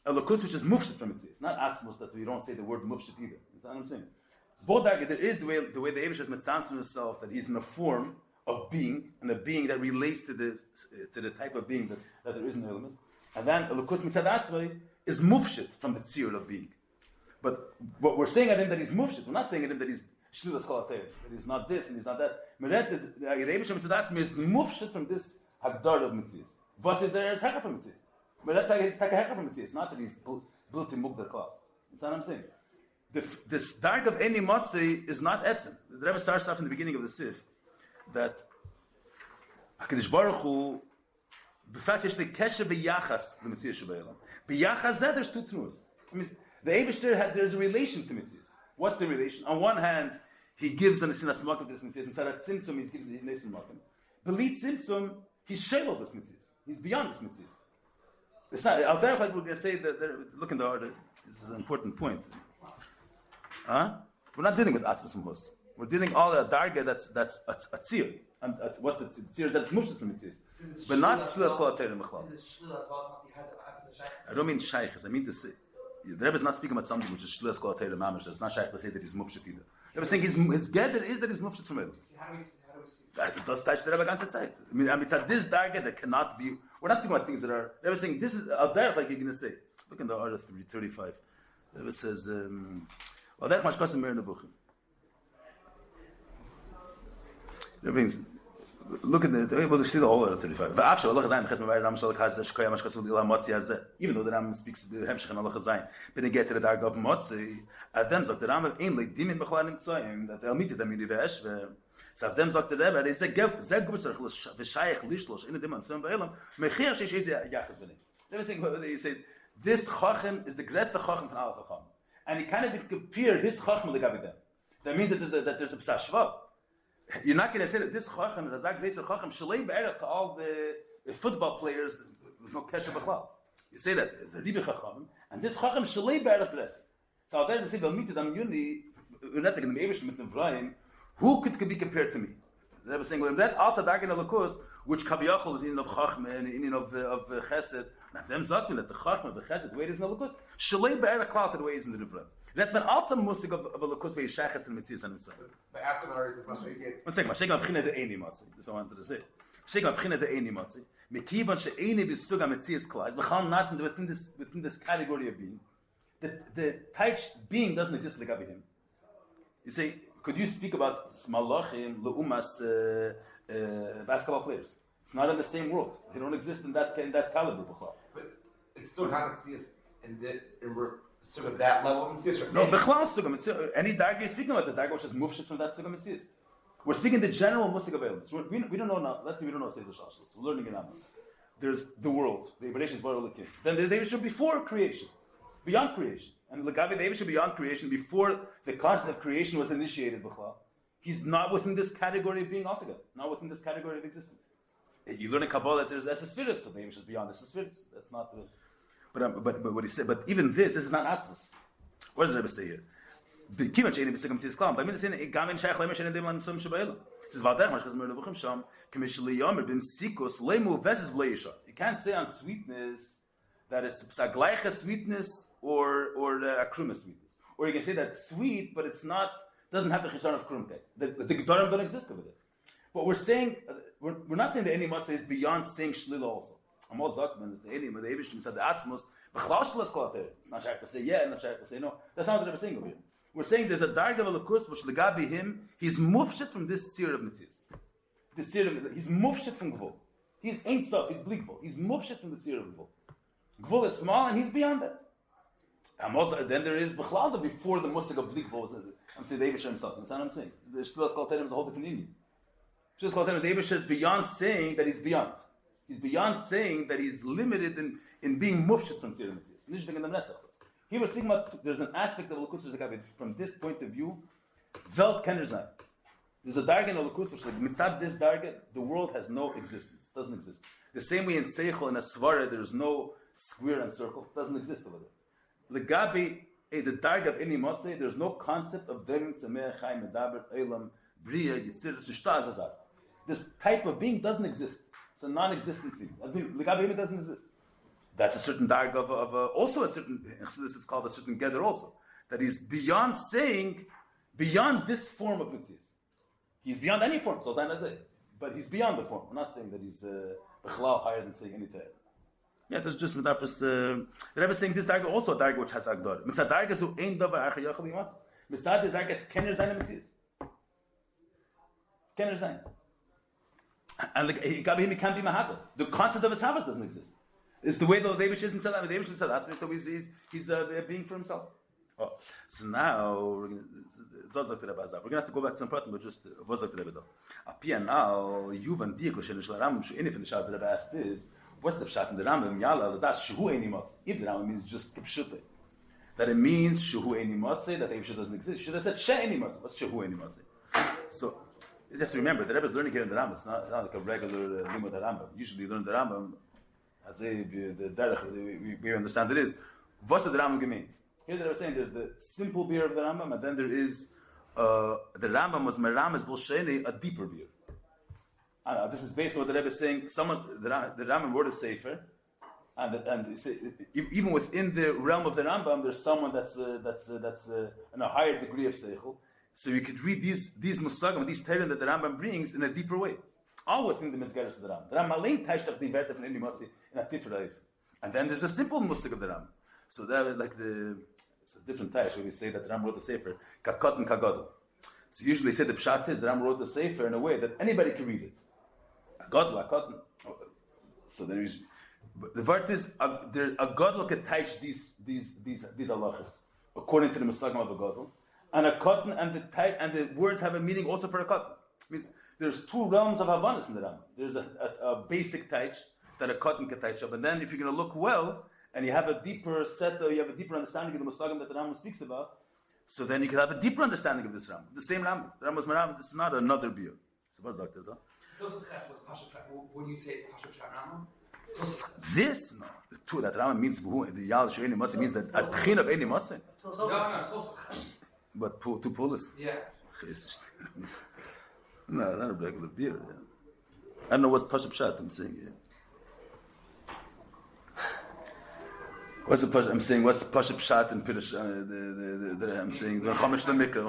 Elokus which is mufshit from mitzis, not atzmus that we don't say the word mufshit either. That's what I'm saying. Both darge, there is the way the Eibusher is mitzantzim himself that he's in a form of being, and a being that relates to the type of being that there is in the elements. And then Elokus mitzad atzmai is mufshit from the tzir of being. But what we're saying at him that he's mufshit, we're not saying at him that he's shlilas kol atayim, that he's not this and he's not that. Meret the Eibusher mitzad atzmai is mufshit from this hagdar of mitzis. Vos is hecha from mitzis. Meret is hecha from mitzis. Not that he's built in mugdar klal. That's what I'm saying. This dark of any matzi is not etzem. The Rebbe starts off in the beginning of the Sif that HaKadosh Baruch Hu b'frat yesh lekesher b'yachas l'mitzvah shebaylam. B'yachas zeh there's two truths. It means the Eibusher there's a relation to mitzvahs. What's the relation? On one hand, he gives an asinas makim to this mitzvahs. Inside that tzimtzum, he gives his nesin makim. Belit tzimtzum, he's shaylo this mitzvahs. He's beyond this mitzvahs. It's not. Out there, like we're going to say that. Look in the order. This is an important point. Huh? We're not dealing with atzmas and hus. We're dealing all the darga that's a tzir. And what's the tzir that's mushit from mitzvahs, but not shlilas kol atayim mechlal. I don't mean shaykhs. I mean to say the Rebbe is not speaking about something which is shlilas kol atayim mamish. It's not shaykh to say that he's mufshit either. The Rebbe is saying his gather is that he's mufshit from elements. How do we speak? That's touch the Rebbe ganze Zeit. I mean, it's at this darga that cannot be. We're not speaking about things that are. The Rebbe is saying this is out there, like you're going to say. Look in the order 35. The Rebbe says. Well, that much costs in Meir Nevuchim. That means, look at the well, see the whole order 35. Even though the Rambam speaks Hemshech and Allah Chazayin, but they get to the dark of Motzi, at them sagt the Rambam ein like dimin b'chalal nimtzayim that they'll meet it amini ve'eshve. So at them sagt the Rebbe, they say zeg gubitzer v'shayich lishlosh in the diman tzayim ba'elam mechir sheish ezi yachas b'nei. They're saying he said this chacham is the greatest chacham from all chacham. And he kind of compared his chacham legabi them. That means that there's a psah shvav. You're not going to say that this chacham is a zag beiser chacham shalei be'erech to all the football players with no kesher b'chlal. You say that there's a ribi chacham, and this chacham shalei be'erech b'resi. So out there to say they'll meet it on unity. We're not going to be able to meet them. Who could be compared to me? The Rebbe is saying, well, that alta dargan alakus, which kaviyachol is in of chachma and in of chesed, Nach dem sagt man that the Chachma, the Chesed, the way it is in the Lukus, Shalei be'er klal to the way it is in the Rebbe. That man also musig of a Lukus where he shachas to the Metzias and himself. But after Mars is Mashiach. One second, Mashiach Abchina de Eini Matzi. This is what I wanted to say. Mashiach Abchina de Eini Matzi. Mekivan she'eini b'sug ha-Metzias klal. It's b'chal not within this category of being. The Taich being doesn't exist like him. You say, could you speak about Malachim, Leumas, basketball players? It's not in the same world. They don't exist in that caliber. But it's still not Metzias in sort of that level of Metzias. No, Bechlal Sugam. Any darga you're speaking about this darga which is mufshit from that Sugam Metzias. We're speaking the general Musig of elements. We don't know now. Let's say we don't know Seder Shashlis. We're learning in Amma. There's the world. The Bereshit is Baruch Elokim. Then there's the Eivishah before creation, beyond creation. And Lagavi the Eivishah beyond creation, before the concept of creation was initiated, Bechlal. He's not within this category of being altogether. Not within this category of existence. You learn in Kabbalah that there's Esesphiris, so the Eivishah is beyond Esesphiris. That's not the. But what he said. But even this is not Atzvus. What does the Rebbe say here? Kivan she'eni b'sigam tzis klam. By means saying gamin shaykh leimer she'eni dem lan tzum shabayla. Says v'adar mashkas mer levuchim sham k'mishli yomer b'm sikos leimu veses v'leisha. You can't say on sweetness that it's psagleicha sweetness or a kruma sweetness. Or you can say that sweet, but it's not. Doesn't have the chishon of krumke. The gedarim don't exist over there. But we're saying we're not saying that any matzah is beyond saying shlila also. Amal zakman the any the Eivishim said the atzmos b'chlal shlilas kol ater. It's not shaykh to say yeah, not shaykh to say no. That's not what we're saying over here. We're saying there's a darga of a lakus which legabi him, he's mufshit from this tzir of mitzias. The tzir of he's mufshit from gvul. He's ain't sof, he's bligvul. He's mufshit from the tzir of gvul. Gvul is small and he's beyond that. Then there is b'chlal before the musig of bligvul. I'm saying the Eivishim himself. That's what I'm saying. The shlilas kol ater is a whole different Indian. Shlilas kol ater the Eivishim is beyond saying that he's beyond. He's beyond saying that he's limited in being mufshit from tzir of mitzias. Here we're speaking about there's an aspect of Lukus from this point of view. Welt kenner sein. There's a darga in Lukus which like mitzad this darga, the world has no existence, doesn't exist. The same way in Seichel and Asvara there's no square and circle, doesn't exist over there. Legabi, the darga of any motzei, there's no concept of dem tzemeh chai medaber elam bria yitzir shtazazar. This type of being doesn't exist. It's a non-existent thing. Legabi it doesn't exist. That's a certain darg of also a certain, this is called a certain gather also. That he's beyond saying, beyond this form of mitzias. He's beyond any form, so but he's beyond the form. We're not saying that he's b'chlal higher than saying any type. Yeah, that's just metafras. The Rebbe is saying this darg also a darg which has agdor. Mitzad darg is who ain't davar acher yachal yimatzis. Mitzad is darg is kenner zayin mitzias. Kenner zayin. And he can't be mahaber. The concept of his havas doesn't exist. It's the way the Davish isn't said that. The Davish isn't said that. So he's being for himself. Oh. So now we're going to have to go back to some part, but just what's like the Rebbe though. Apia now you've and Diak l'shen l'Rambam she'inif in the shot that Rebbe asked is what's the shot in the Rambam yalla that's shehu eini motz. If the Rambam means just kipshute, that it means shehu eini motz, that Davish doesn't exist. Should have said she eini motz. What's shehu eini motz? So you have to remember the Rebbe is learning here in the Rambam. It's not like a regular limud the Rambam. Usually you learn the Rambam. As we understand it is, what's the Rambam gemeint? Here they were saying there's the simple beer of the Rambam, and then there is the Rambam was merames bolsheni, a deeper beer. This is based on what the Rebbe is saying. The Rambam wrote a sefer, and even within the realm of the Rambam, there's someone that's in a higher degree of seichel. So you could read these musagim, these terem that the Rambam brings in a deeper way. All within the Mizgeres of the Rambam. The Rambam allein taisht up the inverter from any motzi in a tifra. And then there's a simple musik of the Rambam. So that like it's a different taish where we say that the Rambam wrote the sefer kakot and kagodol. So usually say the pshat is the Rambam wrote the sefer in a way that anybody can read it. A godel. So there is the word is a godel can taisht these halachas according to the muslagim of a godel, and a cotton and the words have a meaning also for a cotton. Means there's two realms of Havanas in the Rambam. There's a basic taich that a cotton can taich up, and then if you're going to look well and you have a deeper you have a deeper understanding of the Musagim that the Rambam speaks about, so then you can have a deeper understanding of this Rambam. The same Rambam. The Rambam was Rambam. This is not another beer. So what's that? Would you say it's Pashat Rambam? This no. The two that Rambam means the Yal Sheini Matzah means that a tchin of any matzah. No. But to pull us. Yeah. No, not a regular beer. Yeah. I don't know what's Pashup Pshat I'm saying. Yeah. What's the pasha? I'm saying what's the pasha pshat in Pirush? I'm saying the Chumash the Mikra.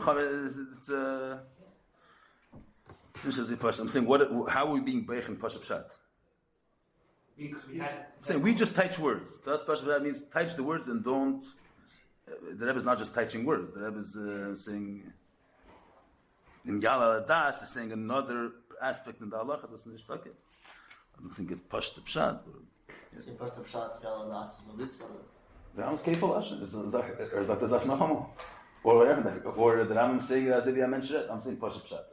I'm saying how are we being beich in pasha pshat? Because we had. I'm saying we just touch words. That's pasha pshat means touch the words and don't. The Rebbe is not just touching words. The Rebbe is saying in Yala Das is saying another aspect in the halacha. That's not shtak. I don't think it's pasha pshat. Sie passt auf Schat, Yala Das, Melitza. The Rambam's kefil ashen. Is that the zach nachamo? Or whatever. Or the Rambam saying as if I mentioned it. I'm saying pasha pshat.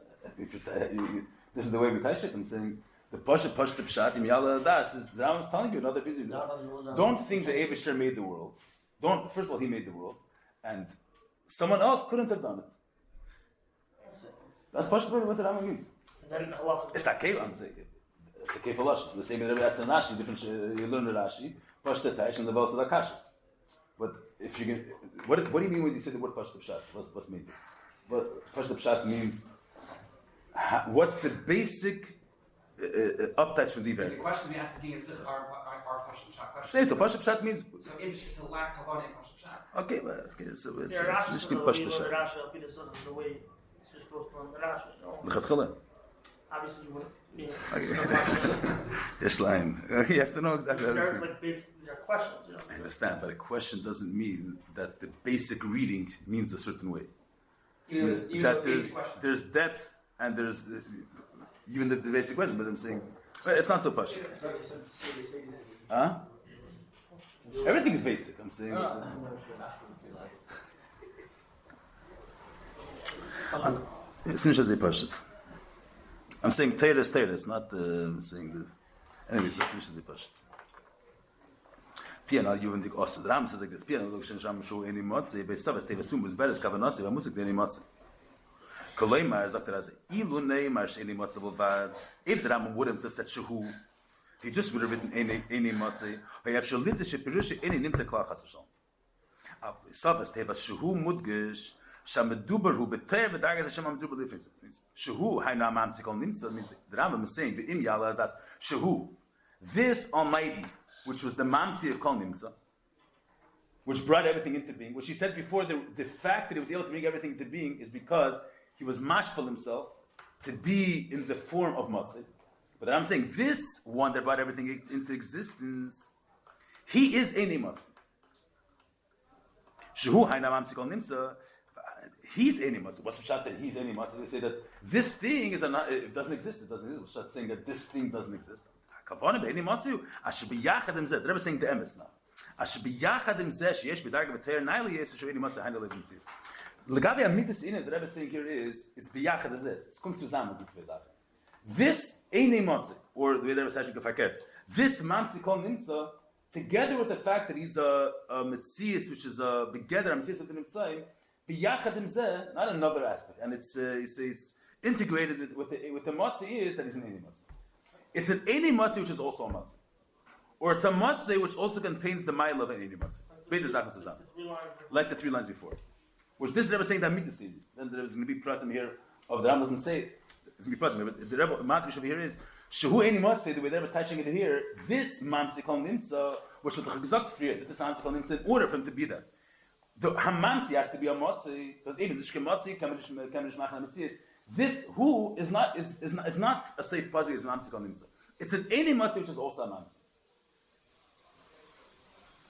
This is the way we touch it. I'm saying the pasha pshat in Yala Das is the Rambam's telling you another busy. Don't think the Eibishter made the world. First of all, he made the world, and someone else couldn't have done it. That's pasha what the Rambam means. It's a kefil. I'm saying. It's a kefil ashen. The same way Rebbe asked Rashi, different. You learn the Rashi, pasha taish, and the Vels of the Kashas. But if you can, what do you mean when you say the word pasha pshat? What's mean this? What pasha pshat means? What's the basic uptouch from the event? The question we asked at the beginning is this our pasha pshat question. Say so. Pasha pshat means. So it's a lack of pasha pshat. Okay, well, okay, so it's Rashi nicht kein pasha pshat. the way it's just supposed to learn the Rashi. L'chatchila. Obviously, you wouldn't. Shloime. You have to know exactly how this thing. These are questions, you know. I understand, but a question doesn't mean that the basic reading means a certain way. That there's depth and there's even the basic question. But I'm saying well, it's not so pashut. Huh? Everything is basic. I'm saying. It's not just pashut. I'm saying Teres, not saying the. Anyways, that's not just pashut. Piano, you and the Osud Ram says like this. Piano, look, Sham show any motze, by Savas Tevasum was better, Skavanasi, by Musik, any motze. Koloimar, Dr. Razi, Ilune, Marsh, any motze will bad. If the Ram wouldn't have said Shahu, he just would have written any motze, I have Shalitish, Perusha, any Nimsa Klachas. Savas Tevas Shahu Mudgish. Shamaduber who beter bedagas Shamaduber difference means Shehu Haina Mamtikal Nimsa means the Rambam is saying the Im Yala das Shehu, this Almighty, which was the Mamti of Kol Nimsa, which brought everything into being, which he said before, the fact that he was able to bring everything into being is because he was mashful himself to be in the form of Matzah. But I'm saying this one that brought everything into existence, he is Eini Matzah. Shehu Haina Mamtikal Nimsa. He's any matzah. What's the shot that he's any matzah? They say that this thing is it doesn't exist. It doesn't exist. What's saying that this thing doesn't exist? Kaplan be any matzah. I should be yachadim zeh. The Rebbe is saying the emes now. I should be yachadim zeh. Sheyesh b'darga v'teir naili yes. Should any matzah handle it in seas. Legabi amitis in it. The Rebbe is saying here is it's biyachadim zeh. It's come zusammen with zwei Sachen. This any matzah, or the way the Rebbe says gefaker. This matzah called nimtza, together with the fact that he's a mitzias, which is a begeder mitzias of the nimtzaim. Not another aspect, and it's integrated with the matzah is that he's an Eini matzah. It's an Eini matzah which is also a matzah, or it's a matzah which also contains the mile of an Eini matzah. Like the 3 lines before, which this Rebbe is saying that mitzvah. Then there's going to be pratim here of the Rambam doesn't say it. It's going to be pratim, but the Rebbe matzah over here is shehu Eini matzah. The way the Rebbe is touching it here, this matzah called nimtza, which was the gesagt früher, that this matzah called nimtza in order for him to be that. The hamanti has to be a motzi because even this motzi can this who is not a safe puzzle is an nimtza. It's an any motzi which is also a manzi.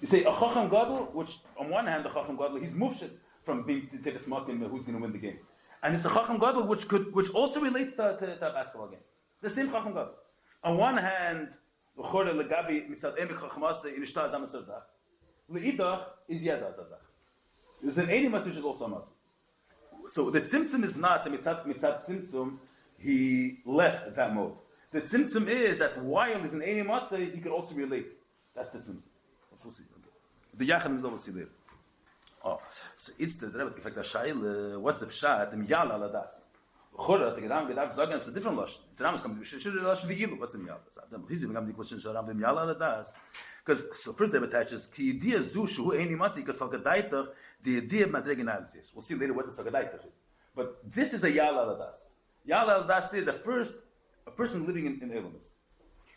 You say a chacham gadol, which on one hand the chacham gadol he's mufshid from being to take a smoking who's going to win the game, and it's a chacham gadol which also relates to a basketball game. The same chacham gadol. On one hand, the chore legabi mitzad emek chachamase in ishtar zamet zazach. Leidach is yada zazach. There's an Eini matzah which is also a matzah. So the tzimtzum is not the mitzat tzimtzum. He left that mode. The tzimtzum is that while he's an Eini matzah, he could also relate. That's the tzimtzum. Which we'll see. Okay. The yachad is obviously there. Oh, so it's the Rebbe gefragt der Shaila. What's the pshat? Im Yala aladas. Chora the Gedam gedacht sagen it's a different lashon. It's Rambam comes should lashon v'gilu. What's the Yala? He's even coming to the lashon Rambam Yala aladas. Because so first Rebbe attaches ki idea zu shehu Eini matzah because al gedaiter. The idea of madreginalities. We'll see later what the sagadaita is. But this is a yala aladas. Yala aladas is a person living in elements.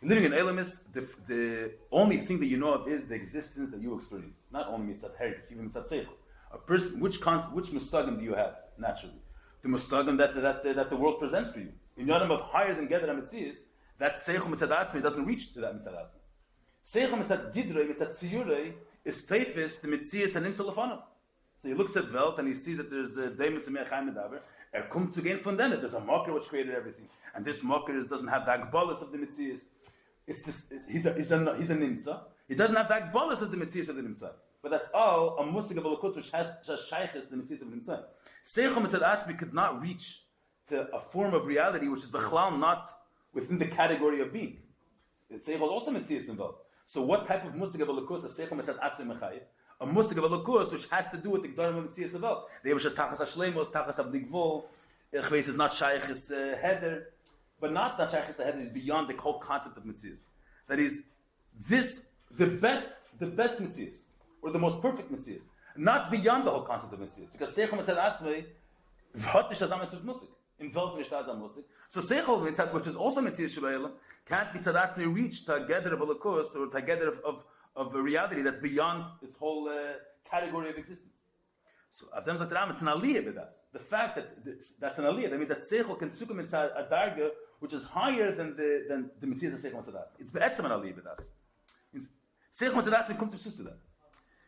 Living in Elam is the only thing that you know of is the existence that you experience. Not only mitzat herik, even mitzat seichel. A person, which musagim do you have naturally? The musagim that the world presents for you. In yadam of higher than Gedra Metzias, that seichel mitzat atzmi doesn't reach to that mitzat atzmi. Seichel mitzat gidrei, mitzat tziyurei, is teifis the Metzias and imsa lefanav. So he looks at Welt and he sees that there's a day mitzvah chaim medaber. Kommt zu gehen von denen. There's a marker which created everything, and this marker doesn't have the agbalas of the Metzias. He's a nimtza. He doesn't have the agbalas of the Metzias of the nimtza. But that's all a musig of a which has shaykhis the Metzias of the nimtza. Seichel mitzad atzmi could not reach to a form of reality which is b'chlal not within the category of being. Seichel also Metzias involved. So what type of musig of a lakus is seichel mitzad atzmi mechayev? A musig of a lakus which has to do with the gdarim of Metzias involved. The Eibush is tachas ha-shleimos, tachas ha-bligvol. Chveis is not shaykhis heder. But not that shaykhis the head is beyond the whole concept of Metzias. That is, the best Metzias, or the most perfect Metzias, not beyond the whole concept of Metzias. Because Seichel Mitzad Atzmei, v'hot nish azam esut musik. In Welt nish azam musik. So Seichel Mitzad, which is also Metzias Shebaylam, can't Mitzad Atzmei reach to a gather of a lakus, or to a gather of a reality that's beyond its whole category of existence. So Avdem sagt Ram, it's an aliyah with us. The fact that that's an aliyah, that means that Seichel can tzukum inside a darga which is higher than the Metzias of Seichel Mitzad Atzmei. It's be'etzem an aliyah with us. Seichel Mitzad Atzmei kommt zu that.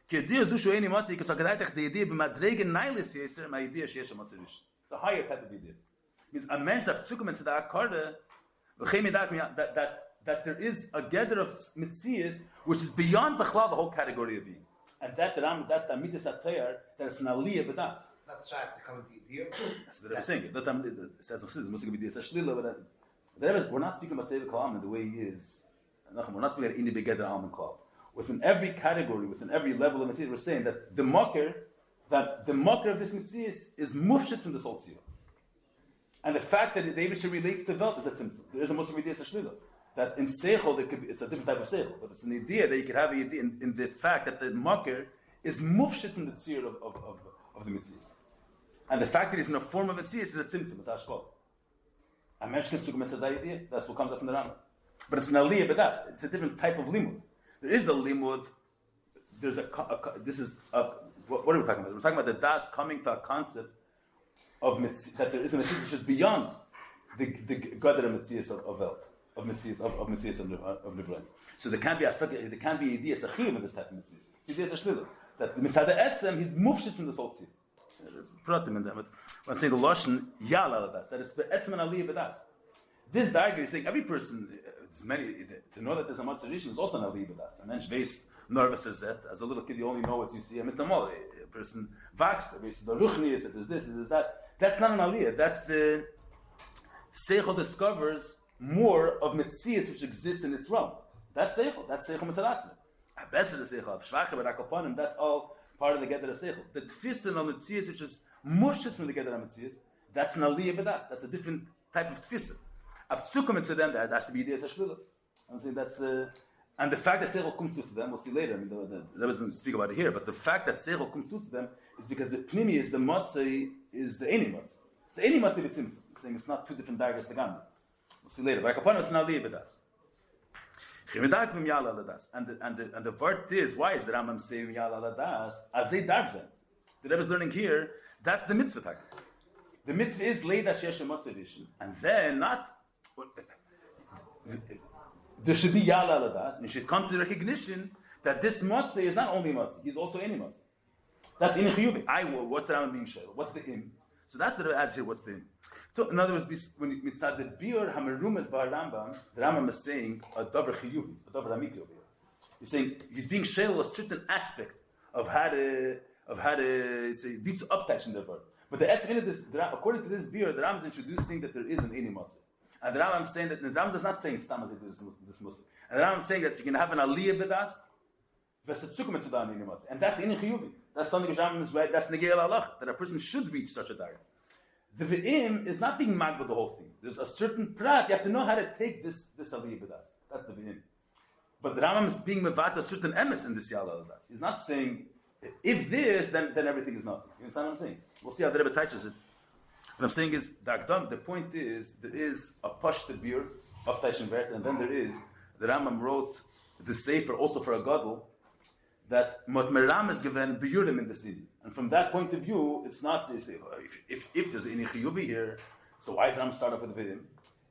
Ki idea zu shoeni matzi, because the idea b'madregen nailis yeser, my idea sheyesh a matzirish. It's a higher type of idea. It means a mensch that tzukum inside a akarda, that there is a gather of Metzias which is beyond the whole category of being. And that's the Amidas HaTayar, that it's an aliyah b'das. Not shy to come into the idea. That's what I'm saying. It says it's must be this shlila, but we're not speaking about Sefer Kalam the way he is. We're not speaking about any begeder alman klal. Within every category, within every level of Metzias, we're saying that the mocker of this Metzias is mufshit from this whole tziyah. And the fact that the Eibush relates to Welt is that there is a Muslim idea shlila. That in Seichel, it's a different type of Seichel, but it's an idea that you could have an idea in the fact that the mocker is mufshit from the tziyah of the Metzias. And the fact that it's in a form of Metzias is a tzimtzum, it's hashkol. A mensch can tzugum it's a idea, that's what comes up from the Rambam. But it's an aliyah b'das, it's a different type of limud. There is a limud, there's what are we talking about? We're talking about the das coming to a concept of that there is a Metzias which is beyond the Gadar Metzias of Welt. Of Metzias of Nivraim. So there can't be idea sachir with this type of Metzias. It's idea sachir that the Mitzad Etzem he's mufshit from the whole tzir. There's pratim in that, but I'm saying the lashon yala that it's the Etzem and aliyah b'das. This diagram is saying every person, there's many to know that there's a matzah is also an aliyah b'das. And then shveis nervous as that. As a little kid, you only know what you see. A person vaks, the ruchnius, there's this, there's that. That's not an aliyah. That's the Seichel discovers more of Metzias which exists in its realm. That's Seichel Mitzad Atzmei. Beser Seichel, Shvache, Barakoponim, that's all part of the Gedera Seichel. The Tfisa on Metzias, which is mushit from the Gedera Metzias, that's an Aliyah B'dat. That's a different type of Tfisa. Av Tzukum to them, that has to be Idea Sashvila. I'm saying that's, and the fact that Seichel comes to them, we'll see later, I mean, the Rebbe doesn't speak about it here, but the fact that Seichel comes to them is because the Pnimi is the Matzah, is the Eni Matzah. It's the Eni Matzah B'tzimtzum. It's saying it's not two different diagrams to Gamma. We'll see later. But it's not liyabadas. And the word is, why is the Rambam saying yala ladas? As they darzen. The Rebbe is learning here. That's the mitzvah tag. The mitzvah is leida sheyesh matzah, and then not. There should be yala ladas, and you should come to the recognition that this matzah is not only matzah; he's also any matzah. That's in chiyuvi. What's the Rambam being shayla? What's the im? So that's the Rebbe adds here. What's the im? So in other words, when we start the biur hamarumas b'harambam, the Rambam is saying a davar chiyuvi, a davar amiti over here. He's saying he's being shayla a certain aspect of how to say ditz uptouch in the word. But the etzvin of this, according to this biur, the Rambam is introducing that there is an eni matzah, and the Rambam is saying that the Rambam is not saying stam as this matzah, and the Rambam is saying that you can have an aliyah b'das, v'statzukum etzudan eni matzah, and that's eni chiyuvi. That's something which Rambam is right. That's negei Allah that a person should reach such a dark. The V'im is not being magbed the whole thing. There's a certain prat. You have to know how to take this aliyah b'das. That's the V'im. But the Rambam is being mevat a certain emes in this yala b'das. He's not saying, if this, then everything is nothing. You understand what I'm saying? We'll see how the Rebbe touches it. What I'm saying is, the point is, there is a push to beer, uptaish and vert, and then there is the Rambam wrote the Sefer also for a Gadol, that Mot Meram is given Biyurim in the city. And from that point of view, it's not, you say, if there's any Chiyuvi here, so why is Rambam start off with Vidim?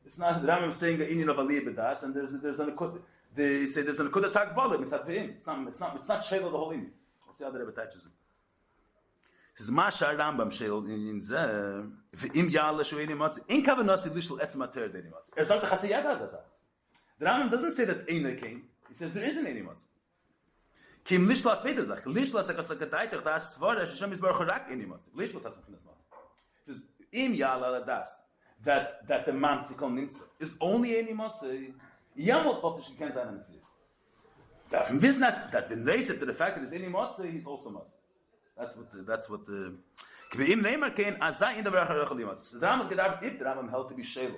It's not, the Rambam is saying an Indian of Aliyah B'das, and there's an Akud, they say there's an Akud Asak Balim, it's not Vim. It's not Shelo the whole Indian. We'll see how the Rebbe attaches it. Says Masha Rambam Shel in Zeh, if Im Yala Shoeni Matzi, in Kavanasi Lishal Etz Mater Deni Matzi. Er sagt the Chasiyad Azazah. The Rambam doesn't say that Eina came. He says there isn't any Matzi. Kim Lishla Tzveiter Zach. Lishla Zach Asa Gedaitach Das Svara Shem is Baruch Rak any Matzi. Lishla Zach Matzi. He says Im Yala Das that the Matzikol Nimtza is only any Matzi. Yamot Votish can sein Matzi. Davon wissen that the nature to the fact that there's any Matzi, he's also Matzi. That's what the Kveim Neimer came Azai in the Baruch Matzi. So the Rambam Gedav if the Rambam held to be Shelo.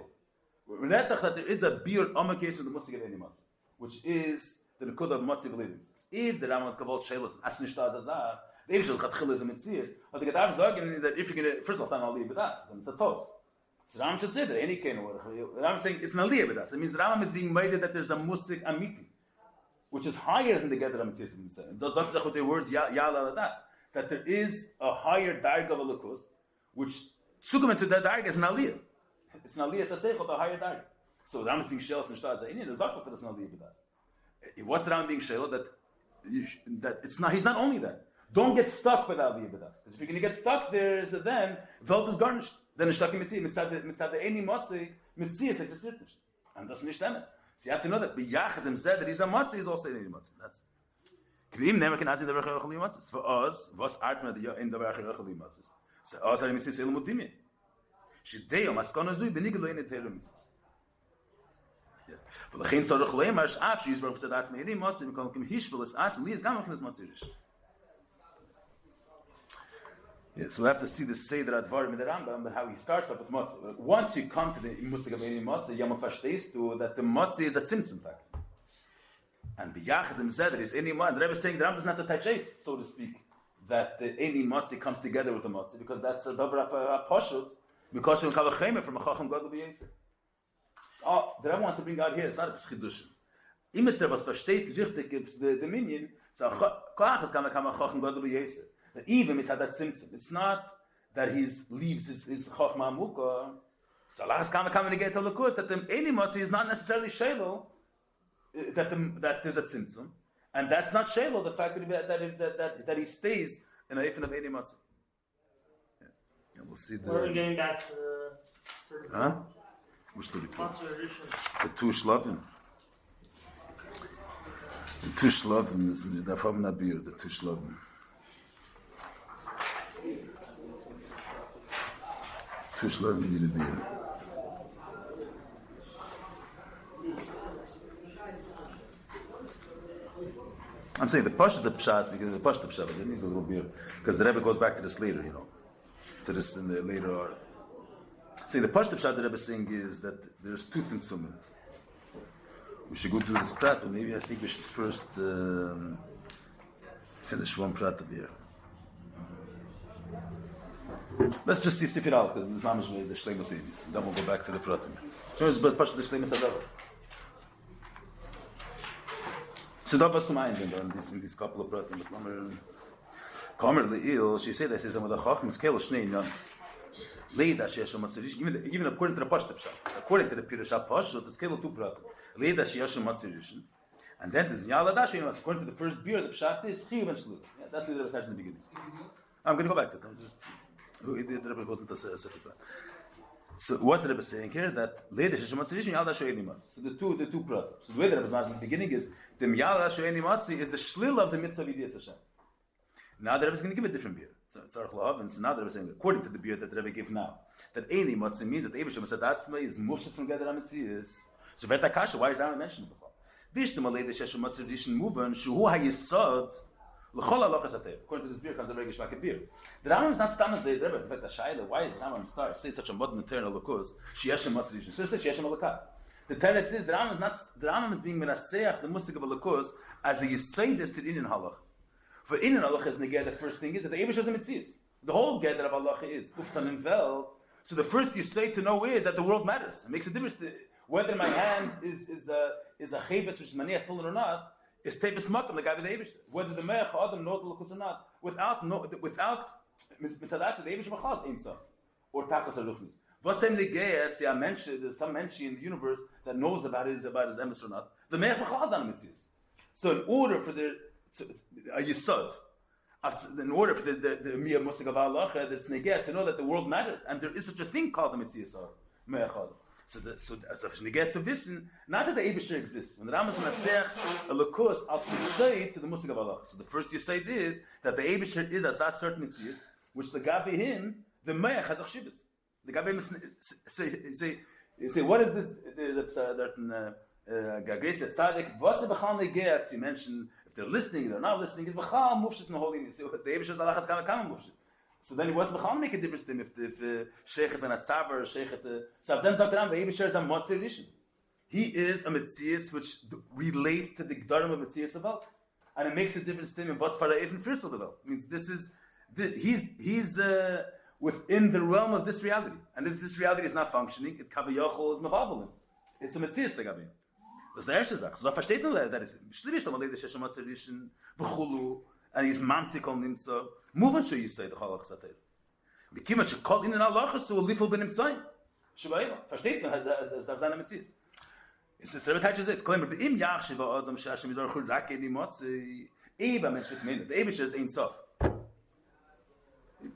We're not that there is a biur omakes with the Musik of any Matzi, which is the Nekud of Matzi V'Levin. If the Rambam Kavol Shelos as Nishta Azazah, the Eivishal Chatchil is a Mitzias, but the Gedav is arguing that if you're going to, first of all, it's not an Aliyah B'das, then it's a Tos. So the Rambam should say that any Kain or the Rambam is saying it's an Aliyah B'das. It means the Rambam is being made that there's a Musik Amiti, which is higher than the Gedar Mitzias of Mitzvah. It does not with the words Ya'ala Ladas, that there is a higher Darga of Alakus, which Tsugam into that Darga is an Aliyah. It's an Aliyah Sasechot, a higher Darga. So the Rambam is being Shelos and Shtaz Zayin, there's not for this Aliyah B'das. What's the Rambam being Shelos? That it's not, he's not only that. Don't get stuck with Aliyah B'das. Because if you're going to get stuck there, so then Welt is garnished. Then it's stuck in Mitzvah. Mitzvah the Eini Motzi, Mitzvah is a certain. And that's nicht emes. So you have to know that B'yachadim said that he's a Motzi, he's also Eini Motzi. That's Kvim never can ask in the Berach Yochel Motzis. For us, was Artma in the Berach Yochel Motzis. So us are Mitzvah Seil Mutimi. Shideo Maskana Zui Beniglo in the Teru Mitzvah. ולכן צריך לומר שאף שיש ברוך צד עצמי ידי מוצא וכל כם הישבלס עצמי לי is גם מכנס מוצריש. So we have to see the Seder Advarim in the Rambam, but how he starts off with Motzah. Once you come to the Musik of Eini Motzah, Yama verstehst du that the Motzah is a Tzimtzum Tag. And B'yachadim Zeder is Eini Motzah. The Rebbe is saying the Rambam is not a Tachais, so to speak, that the Eini Motzah comes together with the Motzah, because that's a Dover HaPoshut, because you have a Chaymer from a Chacham Gadol B'Yesir. Oh, the Rebbe wants to bring out here, it's not a P'schidushin. Imetzer was versteht richtig the Minyan, so Klach is coming a Chacham Gadol B'Yesir. That even it's had that symptom. It's not that he leaves his Chochma Amukah. So Allah is coming to get to the course that the Eini Motzah is not necessarily Shelo, that there's a symptom. And that's not Shelo, the fact that he stays in a Eifin of Eini Motzah. Yeah, we'll see the... Where are we getting back to the... Huh? Which 34? The two Shlovim. The two Shlovim is the Farm Nabir, the two Shlovim. Two Shlovim in the beer. I'm saying the Pashut the Pshat, because the Pashut the Pshat, but it needs a little beer. Because the Rebbe goes back to this later, to this in the later order. See, the Pashut Pshat the Rebbe is saying is that there's two Tzimtzumim. We should go through this Prat, but maybe I think we should first finish one Prat of beer. Let's just see Sifir Al, because Islam is the Shloime Seini. Then we'll go back to the Pratim. So it's Pashut the Shloime Sadavar. So that was some in this couple of Pratim. But Kamer Le'il, she said, I say, some of the Chachams, Kelo Shnei Nyan. Leida Sheyashem Matzirish, even according to the Pashut Pshat. According to the Pirush HaPashut, it's Kelo two Pratim. Leida Sheyashem Matzirish. And then there's Nyala Dash, according to the first beer, the Pshat is Chiv and Shlu. Yeah, that's the Rebbe in the beginning. I'm going to go back to it. The Rebbe wasn't a separate part. So what's the Rebbe saying here? That later Sheshem Matzirish and Yalda Shoyeni Matzi. So the two products. So the way the Rebbe is in the beginning is the Yalda Shoyeni Matzi is the shlil of the mitzvah of Yidiyas Hashem. Now the Rebbe is going to give a different beer. So it's Arch Lahav, and so now the Rebbe is saying, according to the beer that the Rebbe gave now, that Eini Matzi means that Eibusha Masadatzma is Mushit from Gedar HaMetzias. So Veta Kasha, why is that mentioned before? Bishtem Alei Sheshem Matzirish and Muvan Shuhu HaYisod. According to this beer comes a very Geshmak beer. The Rambam is not stammer say the Rebbe. In fact, the Shaila, why is the Rambam start say such a modern eternal lakus? Sheyashem Matzirish. So say Sheyashem Alakat. The Teretz says the Rambam is not. The Rambam is being menaseach the musik of a lakus as a yisaydis to Indian halach. For Indian halach is neged. The first thing is that the Eibush has a mitzias. The whole gather of halacha is uftan and veld. So the first you say to know is that the world matters. It makes a difference. Whether my hand is a Kovetz, which is maniach tefillin or not, is tevis makom the guy with the Eibishter. Whether the Me'ach Adam knows the Lukus or not, without mitzadat the Eibishter machaz ain't so, or tachas aruchnis. What's him negayat? See, there's some mention in the universe that knows about his emes or not. The Me'ach machaz on mitzias. So in order for a yisod, in order for the miyah musig of halacha, that's negayat to know that the world matters, and there is such a thing called the mitzias or Me'ach Adam. So as if negayat to wissen, not that the Eibishter exists. When the Rambam Masech a lukus al yisod to the musig of halacha. So the first yisod is that the Eibishter is as a certain mitzias, which the gabi him the Me'ach has a chshivas. The gabi say what is this? There's a certain Gagresa Tzadik. What's the bechal negayat? He mentioned if they're listening, they're not listening. Is bechal mufshis in the holy name. So the Eibishter's halachas kama mufshis. So then what's bechal make a difference to him if sheichet and a tzaver, sheichet. So then Zataram the Eibishter is a motzir rishon. He is a mitzias which relates to the gdarim of mitzias of Welt, and it makes a difference to him in what's for the even first of the Welt. It means he's within the realm of this reality, and if this reality is not functioning, it kaviyachol is mevavelim. It's a mitzias legabi. Das ist die erste Sache. So da versteht man, that is schlimm, da man leider sheshem matzerischen bechulu, and he's mamtik on nimtza. Move on, you say the halach satel. Because she called in Allah, so a little bit nimtzayin. Shloime, versteht man, as darf seine mitzias. It's the third type of it's claimed but im yach shiva adam shashem izar khul rak in motzi eba menshik min the Eibishter is ein sof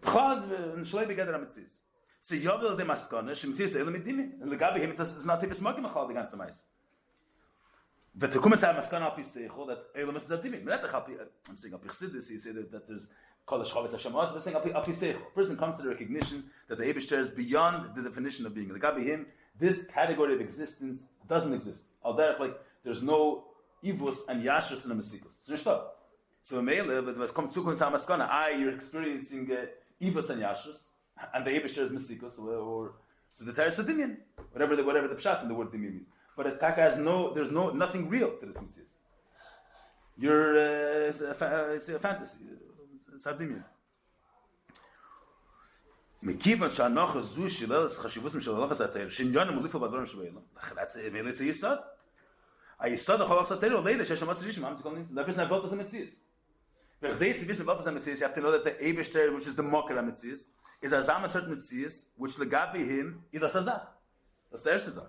khad and Shloime gather mitzias. So yovel de maskana shmitzias ele mit dimi and the gabi him is not even smoking khad the ganze mais. But to come to maskana up is that ele mas dimi not I'm saying up this he said that there's kol shchavetz hashamas but saying up person comes to the recognition that the Eibishter is beyond the definition of being the gabi him. This category of existence doesn't exist. Like there's no ivus and yashus and mesikus. So Meile, but was comes to maskana, you're experiencing ivus and yashus, and the Eibishter is mesikus, or so the Torah Sadimian, whatever the pshat in the word dimim means. But the Taka has there's nothing real to this mitzvah. You're it's a fantasy, Sadimian. מכיוון שהנוח זו שילל חשיבוסם של הלחץ התאיר, שעניון מוליפו בדברים שבאילו, זה יסוד. היסוד החלחץ התאיר הוא לילה שיש המצב ראשון, מה מצליח לנצח? that person built as a metzias. וכדי to built as a metzias, you have to know that the Eibishter, which is the mocker of metzias, is a zama certain metzias, which legabi him, is a sazach. That's the erste Sache.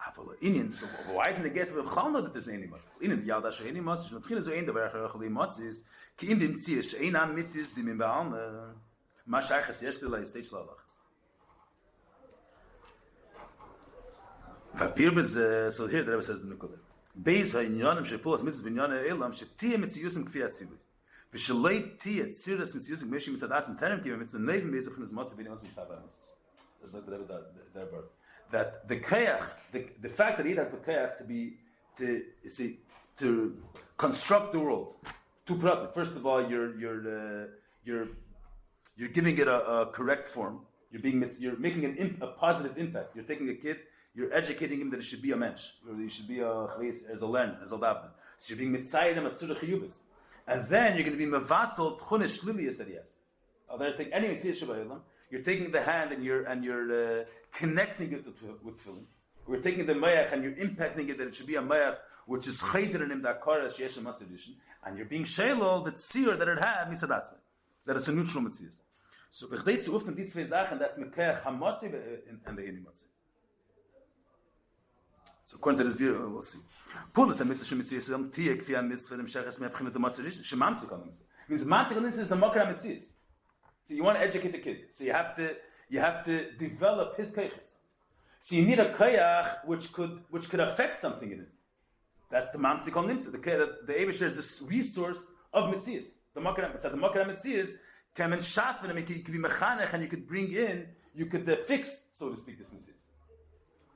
Aber Indien, so why isn't it get to bechal know that there's any matzah? Indien, the yalda she'eni matzah, שמתחיל איזו אין דבר אחר achali matzahs, כי אם במציאס שאינם מיתיס דימים בעלמא, מה שייכס יש לי ליסד של הלחץ. והפיר בזה, so here the Rebbe says the נקודה. בייס העניונים שפולת מצווה בעניין האלם, שתהיה מציוסים כפי הציווי. ושלא תהיה צירס מציוסים כמי שמצד עצמם טרם, כי במצווה נבן בייס הכנס מצווה בעניין מצווה באמצע. That's like the Rebbe there. That the kayach, the fact that he has the kayach to construct the world, two property. First of all, you're giving it a correct form. You're making a positive impact. You're taking a kid, you're educating him that he should be a mensch, or he should be as a learner, as a daven. So you're being mitzayim at tzurich chiyubis, and then you're going to be mevatel tchunis shliliyas that he has. Others take any mitzvah shabaylam. You're taking the hand and you're connecting it with tefillin. We're taking the mayach and you're impacting it that it should be a mayach which is chayder in him that kara sheyesh matzedishin, and you're being shalol the tzir that it had misadatzme, that it's a neutral mitzvah. So bechdei zu uften die zwei Sachen, that's mekayach hamatzi and the eni matzi. So according to this view, we'll see. Pulis a mitzvah shemitzvah yisrael tiyek fi a mitzvah dem shechas me'abchinet the matzedishin shemamtzik on the mitzvah. Means mamtzik on the mitzvah is the makar mitzvah. So you want to educate the kid. So you have to develop his kayachas. So you need a kayach which could affect something in him. That's the mamtzik on nimtza. The Eibishter is this resource of mitzias. The makar mitzias can be shafin and you could be mechanech and you could bring in, you could fix, so to speak, this mitzias.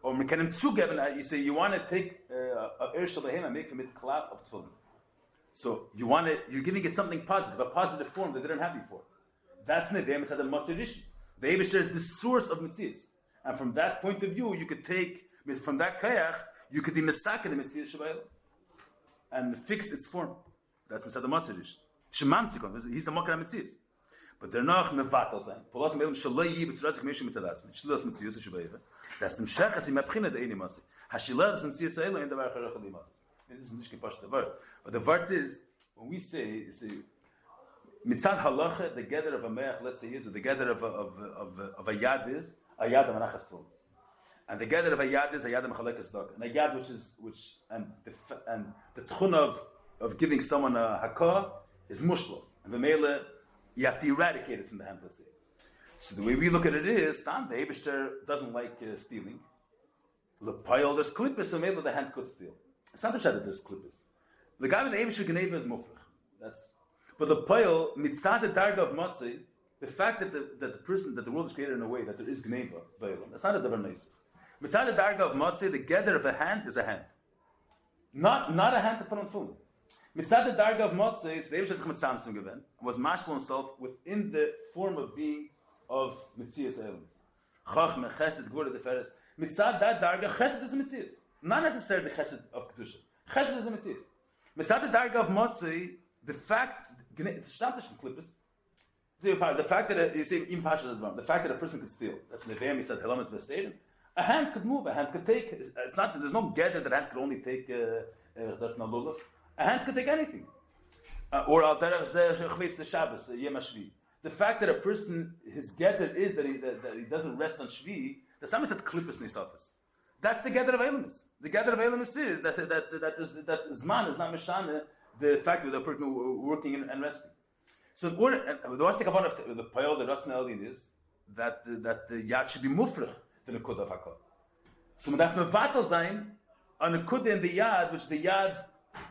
Or mekanim zugeben. You say you want to take a ershel behim and make him a klaf of tefillin. So you're giving it something positive, a positive form that they didn't have before. That's Neveh Mitzad Matzerish. The Eibishter is the source of Mitzias. And from that point of view, you could take, from that kayach, you could be Mesaka the Mitzias Shabayla and fix its form. That's Mitzad Matzerish. Shemamtzikon, he's the Makar Mitzias. But they're not mevatel sein. Polas meilem shaloi yi b'tzras k'meishim mitzadatzmi. Shlilas mitziyus shebeiva. Das im shechas im abchina de einimatzi. Hashilas in tziyus eilo in davar charach alimatzi. This is nicht kepash davar. But the word is, when we say mitzad halacha, the gather of a meach, let's say, is the gather of a yad is a yad manachas tov. And the gather of a yad is a yad mechalekes dog. And a yad and the tchun of giving someone a hakah is mushlo. And v'meile, you have to eradicate it from the hand, let's say. So the way we look at it is, the Eibishter doesn't like stealing. The pile, there's klippus, so maybe the hand could steal. It's not the that there's klippus. The guy with the Eibishter geneva is mufrach. But the pile, mitzad the darga of matzah, the fact that the world is created in a way that there is geneva, that's not a davar nice. Mitzad the darga of matzah, the gather of a hand is a hand. Not a hand to put on food. Mitzad the darga of matzah, the Eibishter is Samsung given, was mashmal himself within the form of being of mitzias elements. Chachma, chesed, gvura, teferes. Mitzad that darga, chesed is a mitzias. Not necessarily chesed of kedusha. Chesed is a mitzias. Mitzad the darga of matzah, the fact, it's shtamtish from klippus. The fact that you say im pasha is wrong. The fact that a person could steal. That's neveim. He said helamas b'stadium. A hand could move. A hand could take. It's not. There's no gather that a hand could only take A hand could take anything. Or al derech zeh Shabbos yom hashvi. The fact that a person his gather is that he doesn't rest on shvi. The same is that klippus nisafis. That's the gather of Eilemis. The gather of Eilemis is that Zman is not Meshana, the fact that the person working and resting. So the worst thing about the Payol, the Ratzon is that the Yad should be Mufrach to the Kud of HaKod. So that Mevatel sein on the Kud in the Yad, which the Yad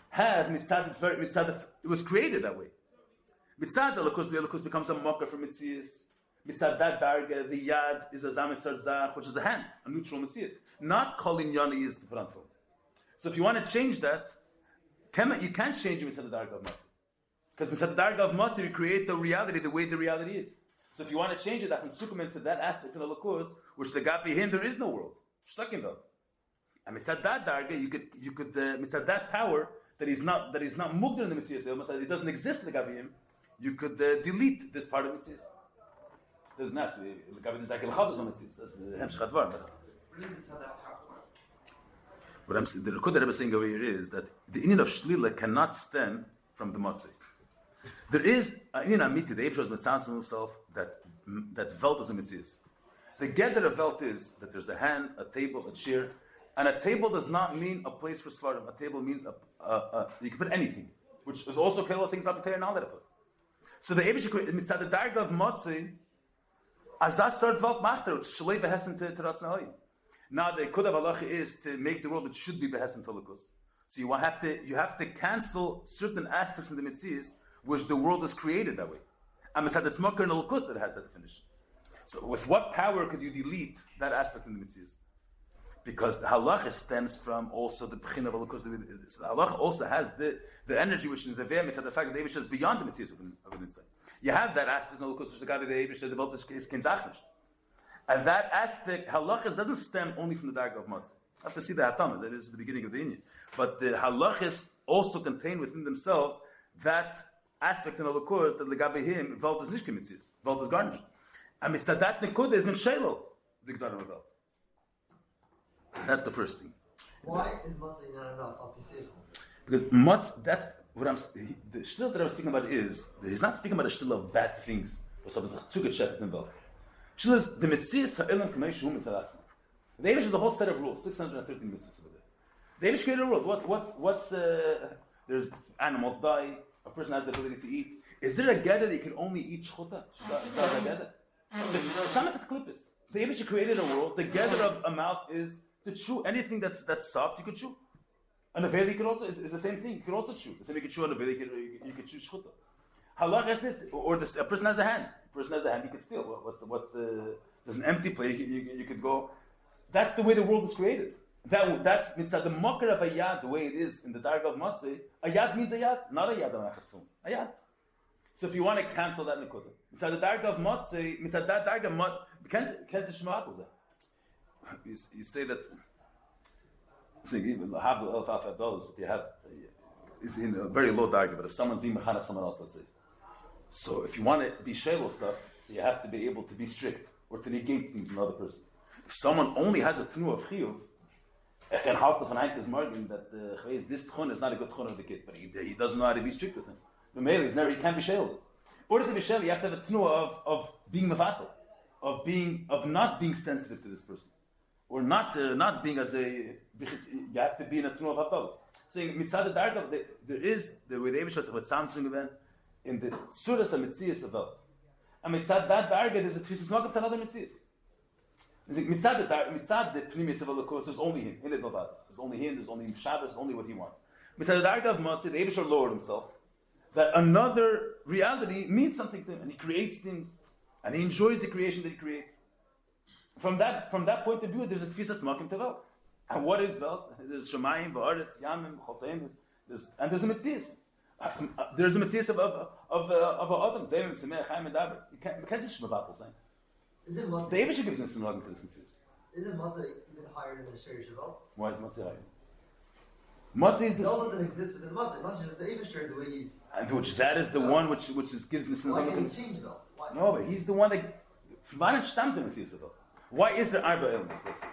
has, Mitzad, it was created that way. Mitzad, the Lakus becomes a mocker for Mitzias. Mitzad that darga, the yad is a zamisar zach, which is a hand, a neutral mitzias. Not calling yoni is the put on. So if you want to change that, you can't change it mitzad the darga of matzah. Because mitzad the darga of matzah, you create the reality the way the reality is. So if you want to change it, that into that aspect of the lakus, which the gapi him, there is no world. Shtakim. And mitzad that darga, you could mitzad that power that is not mugdar in the mitzias, it doesn't exist in the gapi him, you could delete this part of mitzias. There's nas. The Kaplan is like a chavos on mitzvah. That's the hemshech hadvar. What I'm saying, the Rekud that I'm saying over here is that the inyan of shlila cannot stem from the matzah. There is an inyan amiti. The Eibishter was mitzvah from himself that velt is a mitzvah. The gather of velt is that there's a hand, a table, a chair, and a table does not mean a place for svarim. A table means you can put anything, which is also clear things not clear now that I put. So the Eibishter mitzvah the darga of matzah. Azas sort valt machter shlei behessen to Ratzon. Now the Kud of halacha is to make the world that should be behessen to lukus. So you have to cancel certain aspects in the mitzvahs which the world is created that way. And mitzvah that's mocker in the lukus that has that definition. So with what power could you delete that aspect in the mitzvahs? Because the halacha stems from also the b'chin of lukus. So the halacha also has the energy which is aveh mitzvah the fact that the Eibishter is beyond the mitzvahs of an insight. You have that aspect in the Lukus, which the guy with the Eibishter developed is kinzachnish. And that aspect, halachas, doesn't stem only from the darga of matzah. You have to see the hatama, that is the beginning of the inyan. But the halachas also contain within themselves that aspect in the Lukus that legabe him, velt is nishke mitzias, velt is garnish. And mitzadat nekuda is nemshelo, the gdarim of velt. That's the first thing. Why is matzah not enough? Because matzah, that's what the shtil that I'm speaking about is that he's not speaking about a shtil of bad things or something like zuget shepet in velt. Shtil is the mitzias ha'elam k'meish hu mitzalatzim. The Eibush is a whole set of rules, 613 mitzvahs over there. The Eibush created a rule. What's there's animals die, a person has the ability to eat. Is there a gather that you can only eat shchuta? It's not a klippus. The Eibush created a world. The gather of a mouth is to chew anything that's soft. You could chew. And a veil you could also is the same thing. You could also chew. The same you could chew on a veil. You could chew shchuta. Halach says, or a person has a hand. A person has a hand. He could steal. What's the? There's an empty plate. You could go. That's the way the world is created. That's mitzvah the mocker of a yad, the way it is in the darga of matzah. A yad means a yad, not a yad on achastum. A yad. So if you want to cancel that nekuda, mitzvah the darga of matzah, mitzvah that darga mat, kens shmaat is that. You say that. You have the alpha dollars, but you have is in a very low darga. But if someone's being mechanach someone else, let's say, So if you want to be shaylo stuff, so you have to be able to be strict or to negate things in another person. If someone only has a tnu of chiyuv, I can help with an Heinkes Morgan that this tchun is not a good tchun of the kid, but he doesn't know how to be strict with him. The male is never, he can't be shaylo. In order to be shaylo, you have to have a tnu of being mevatel, of not being sensitive to this person, or not being as a, you have to be in a tnu of hafal. Saying mitzad dargav, there is the way the Eibush says what Samsung event in the surahs and mitzias of Welt. And mitzad that dargav, there's a tfisas magam to another mitzias. Mitzad the pnimis of Elokus, there's only him. In it, there's only him. There's only him. Shabbos. There's only what he wants. Mitzad the dargav matzah, the Eibush lowered himself that another reality means something to him, and he creates things, and he enjoys the creation that he creates. From that point of view, there's a tfisas magam to Welt. And what is Welt? There's Shemayim, Ba'aretz, Yamim, Chotem, and there's a Metzias. There's a Metzias of Adam, David, Semeh, Chaim, and David. You can't say Shmavatel saying. The Eibush gives us some login to this Metzias. Isn't Matzah even higher than the Sheir Shavat? Why is Matzah higher? Matzah is the... It doesn't exist within Matzah. Matzah is just the Eibush the way he's... And which that is the one which gives us some... Why can't he change it all? Why? No, but he's the one that... Why not stamp the Metzias of it? Why is there Arba elements, let's say?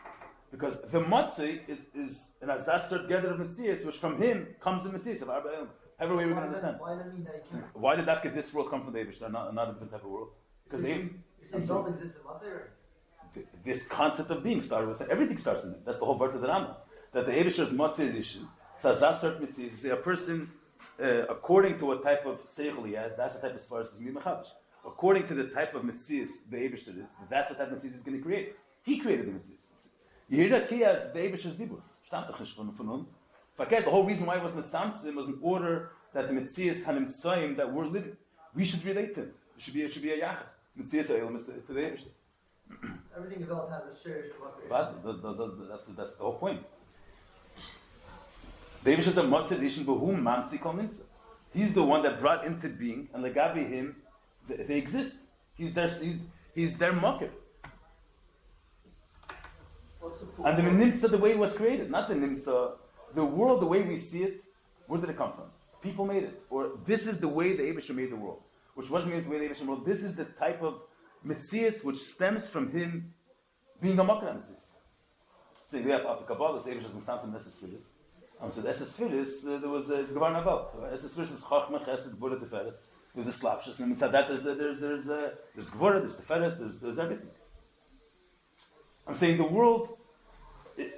Because the Matzah is an Azazar together of Metzias, which from him comes the Metzias of Arba elements. Every way we can understand. Why does that mean that he can't? Why did that this world come from the Eibush, not a different type of world? Because If they don't exist in Matzah, this concept of being started with it. Everything starts in it. That's the whole birth of the Rambam. That the Eibush's Matzah edition says Azazar Metzias. Say a person, according to what type of seichel he has, that's the type of svaras is mechavish. According to the type of Metzias the Eibush is, that's the type of Metzias he's going to create. He created the Metzias. You hear that he has the Eibish's Dibur. Stammt doch nicht von uns. Verkehrt, the whole reason why it was Mitzamtzim was in order that the Metzias Hanim Tzoyim that we're living, we should relate to him. It should be a Yachas. Metzias Ha'elam is to the Eibish. everything developed has a Sheir Shavat. But that's the whole point. The Eibish is a Matzah Rishon B'hum Mamtzi Kol Nimtza. He's the one that brought into being, and Legabi him, they exist. He's their Makir. And the Nimtza, the way it was created, not the Nimtza, the world, the way we see it, where did it come from? People made it. Or this is the way the Eibush made the world. Which what means the way the Eibush made the world? This is the type of Metzias which stems from him being a Makra Metzias. So we have Api Kabbalah, the Eibush has been sounded in Esses Filis. So the Esses Filis, there was a Zgavar Naval. So Esses Filis is Chachma, Chesed, Gvura, Teferes. There's a Slapshus. And inside that there's Gvura, there's Teferes, there's everything. I'm saying the world, okay,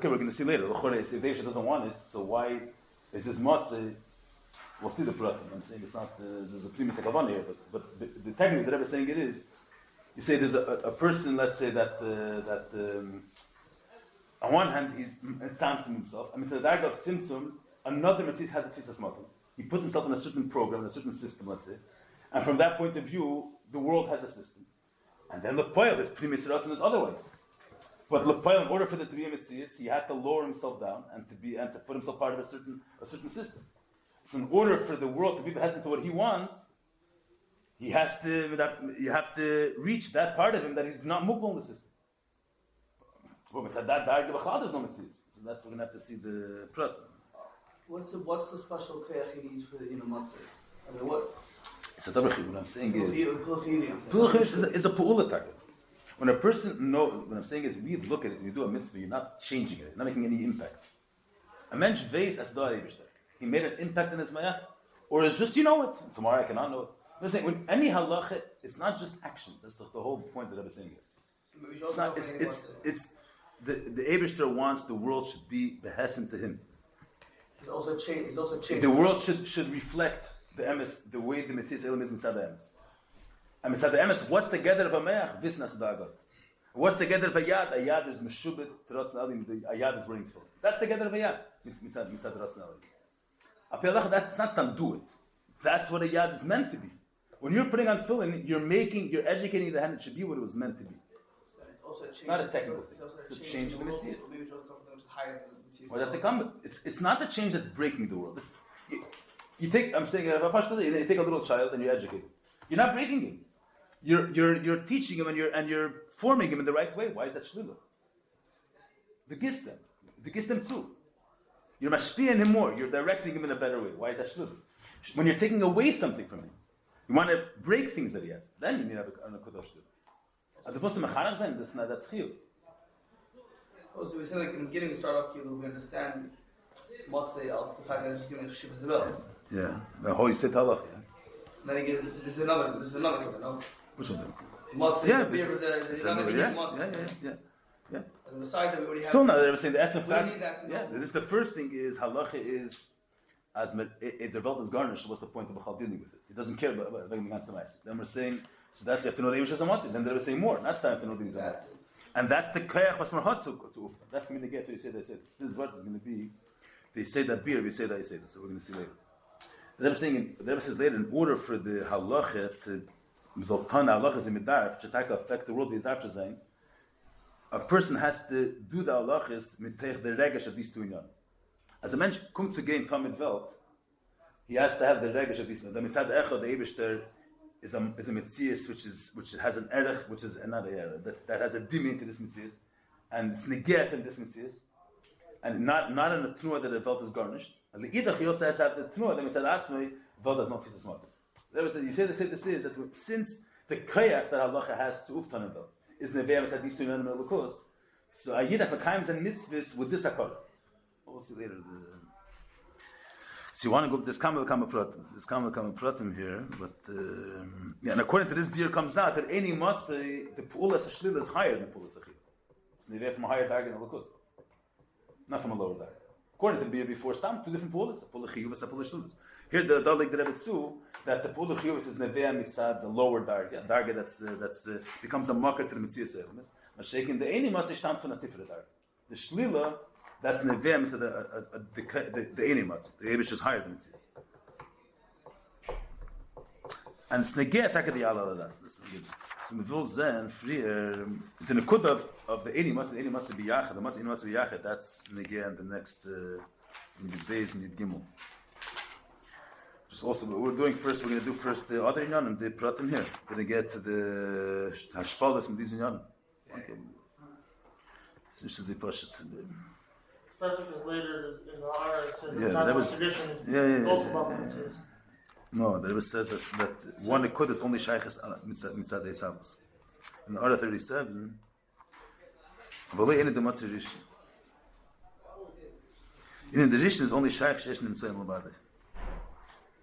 we're going to see later. The Eibush doesn't want it, so why is this Matzah? We'll see the Prat. I'm saying it's not, there's a Primus Akavan here, but the technique that I'm saying it is, you say there's a person, let's say that on one hand he's tzamtzim himself, I mean, to the dark of tzimtzum, another Metzias has a tfisas makom. He puts himself in a certain program, in a certain system, let's say, and from that point of view, the world has a system. And then Lepoil, there's Primus Ratzon, there's other ways. But Lepoil, in order for there to be a Metzias, he had to lower himself down and to put himself part of a certain system. So in order for the world to be behesed to what he wants, you have to reach that part of him that he's not mukbal in the system. But with that there's no Metzias. So that's we're going to have to see the prat. What's the special koyach he needs for the matzah? I mean, what? It's a dabrachim. What I'm saying is, Pulchim is a pu'ula target. When a person what I'm saying is, we look at it, we do a mitzvah, you're not changing it, you're not making any impact. A mensch veis as doa Eibishter. He made an impact in his mayach, or it's just, you know it, tomorrow I cannot know it. I'm saying, when any halacha, it's not just actions, that's the whole point that I was saying here. It's not, it's the Eibishter wants the world should be behesed to him. He's also changed. The world should reflect the emes, the way the Metzias Elam is inside the emes. And inside the emes, what's the gather of a meach? Visnas dagat. What's the gather of a yad? A yad is meshubet teratz nalim. A yad is wearing tefillin. That's the gather of a yad. Mitzad teratz nalim. That's not to do it. That's what a yad is meant to be. When you're putting on tefillin, you're educating the hand. It should be what it was meant to be. It's not a technical thing. It's a change of the Metzias. Well, that's the come. It's not the change that's breaking the world. You take a little child and you educate him. You're not breaking him. You're teaching him and you're forming him in the right way. Why is that shlila? The gistem too. You're mashpi'ing him more. You're directing him in a better way. Why is that shlila? When you're taking away something from him, You want to break things that he has. Then you need to have a Kodesh. And the first Mechanach Zayin, that's Chiyuv. Oh, so we said like in the beginning we start off, we understand Motzei of the fact that it's just giving Shivas Zebel. Yeah. The whole you said Halach, yeah. Then he gives, this is another thing, no? Which one? Motzei, Yeah, beer is another thing in Motzei. Yeah. And besides that, we already have. Still now, they were saying that's a We fact. need that to know. Yeah, this is the first thing is halacha is as it developed as garnish. What's the point of Bechal dealing with it? He doesn't care about the ganze. Then we're saying so that's you have to know the Eibush as a matzah. Then they were saying more. That's time to know the Eibush as a matzah. And that's the koyach was marhat to. That's going to get to you say they said this word is going to be. They say that beer, we say that. So we're going to see later. The Rebbe saying the Rebbe says later in order for the halacha to Zoltan halacha is imidar to take affect the world is after saying. A person has to do the halachas mitech the regesh of these two inyan. As a mensch comes to gain Talmud Welt, he has to have the regesh of these. The mitzad echad the Eibishter is a mitzias which has an erech which is another erech that has a dimi to this mitzias, and it's neget in this mitzias, and not in a tnua that the Welt is garnished. And the idach he also has to have the tnua the mitzad atzmei Welt does not fit his mother. Therefore, said you say this is that since the koyach that halacha has to uftan Welt is neveim at these two inyanim elukos. So a yidach v'kaims and mitzvahs with this akol. We'll see later. So you want to go? There's kama pratim here, but and according to this beer comes out that any matzah the pu'ulas shlila is higher than pu'ulas achil. It's neveim from a higher darg in elukos, not from a lower darg. According to the beer before stam, two different pu'ulas, a pu'ulas chiyuvas, a pu'ulas shlilas. Here the dalig the Rebbe tzu that the pu'ulas chiyuvas is neveim mitzad the lower darg, darg that's becomes a mocker to the mitzvah seremis. But shaking the any matzah stammt from a tiferet darg. The shlila that's neveim mitzad the any matzah. The Eibush is higher than mitzvah. And it's negeh attack the Allah das. So we will then freer the nekud of the any matzah biyachad, the matzah any matzah biyachad. That's negeh and the next in the days in the gimel. Just also what we're doing first. We're going to do first the other inyan and the pratim here. We're going to get to the hashpalas from these inyan. Okay. Especially because later in the Hara it says Yeah, it's not that about was- tradition. Also about mitzvahs. No, the Rebbe says that one nekud is only shaykhs mitzad eisavos. In the Ara 37, v'lo ene de matzah rishon. In the rishon is only shaykh shesh nimtzaim l'badeh.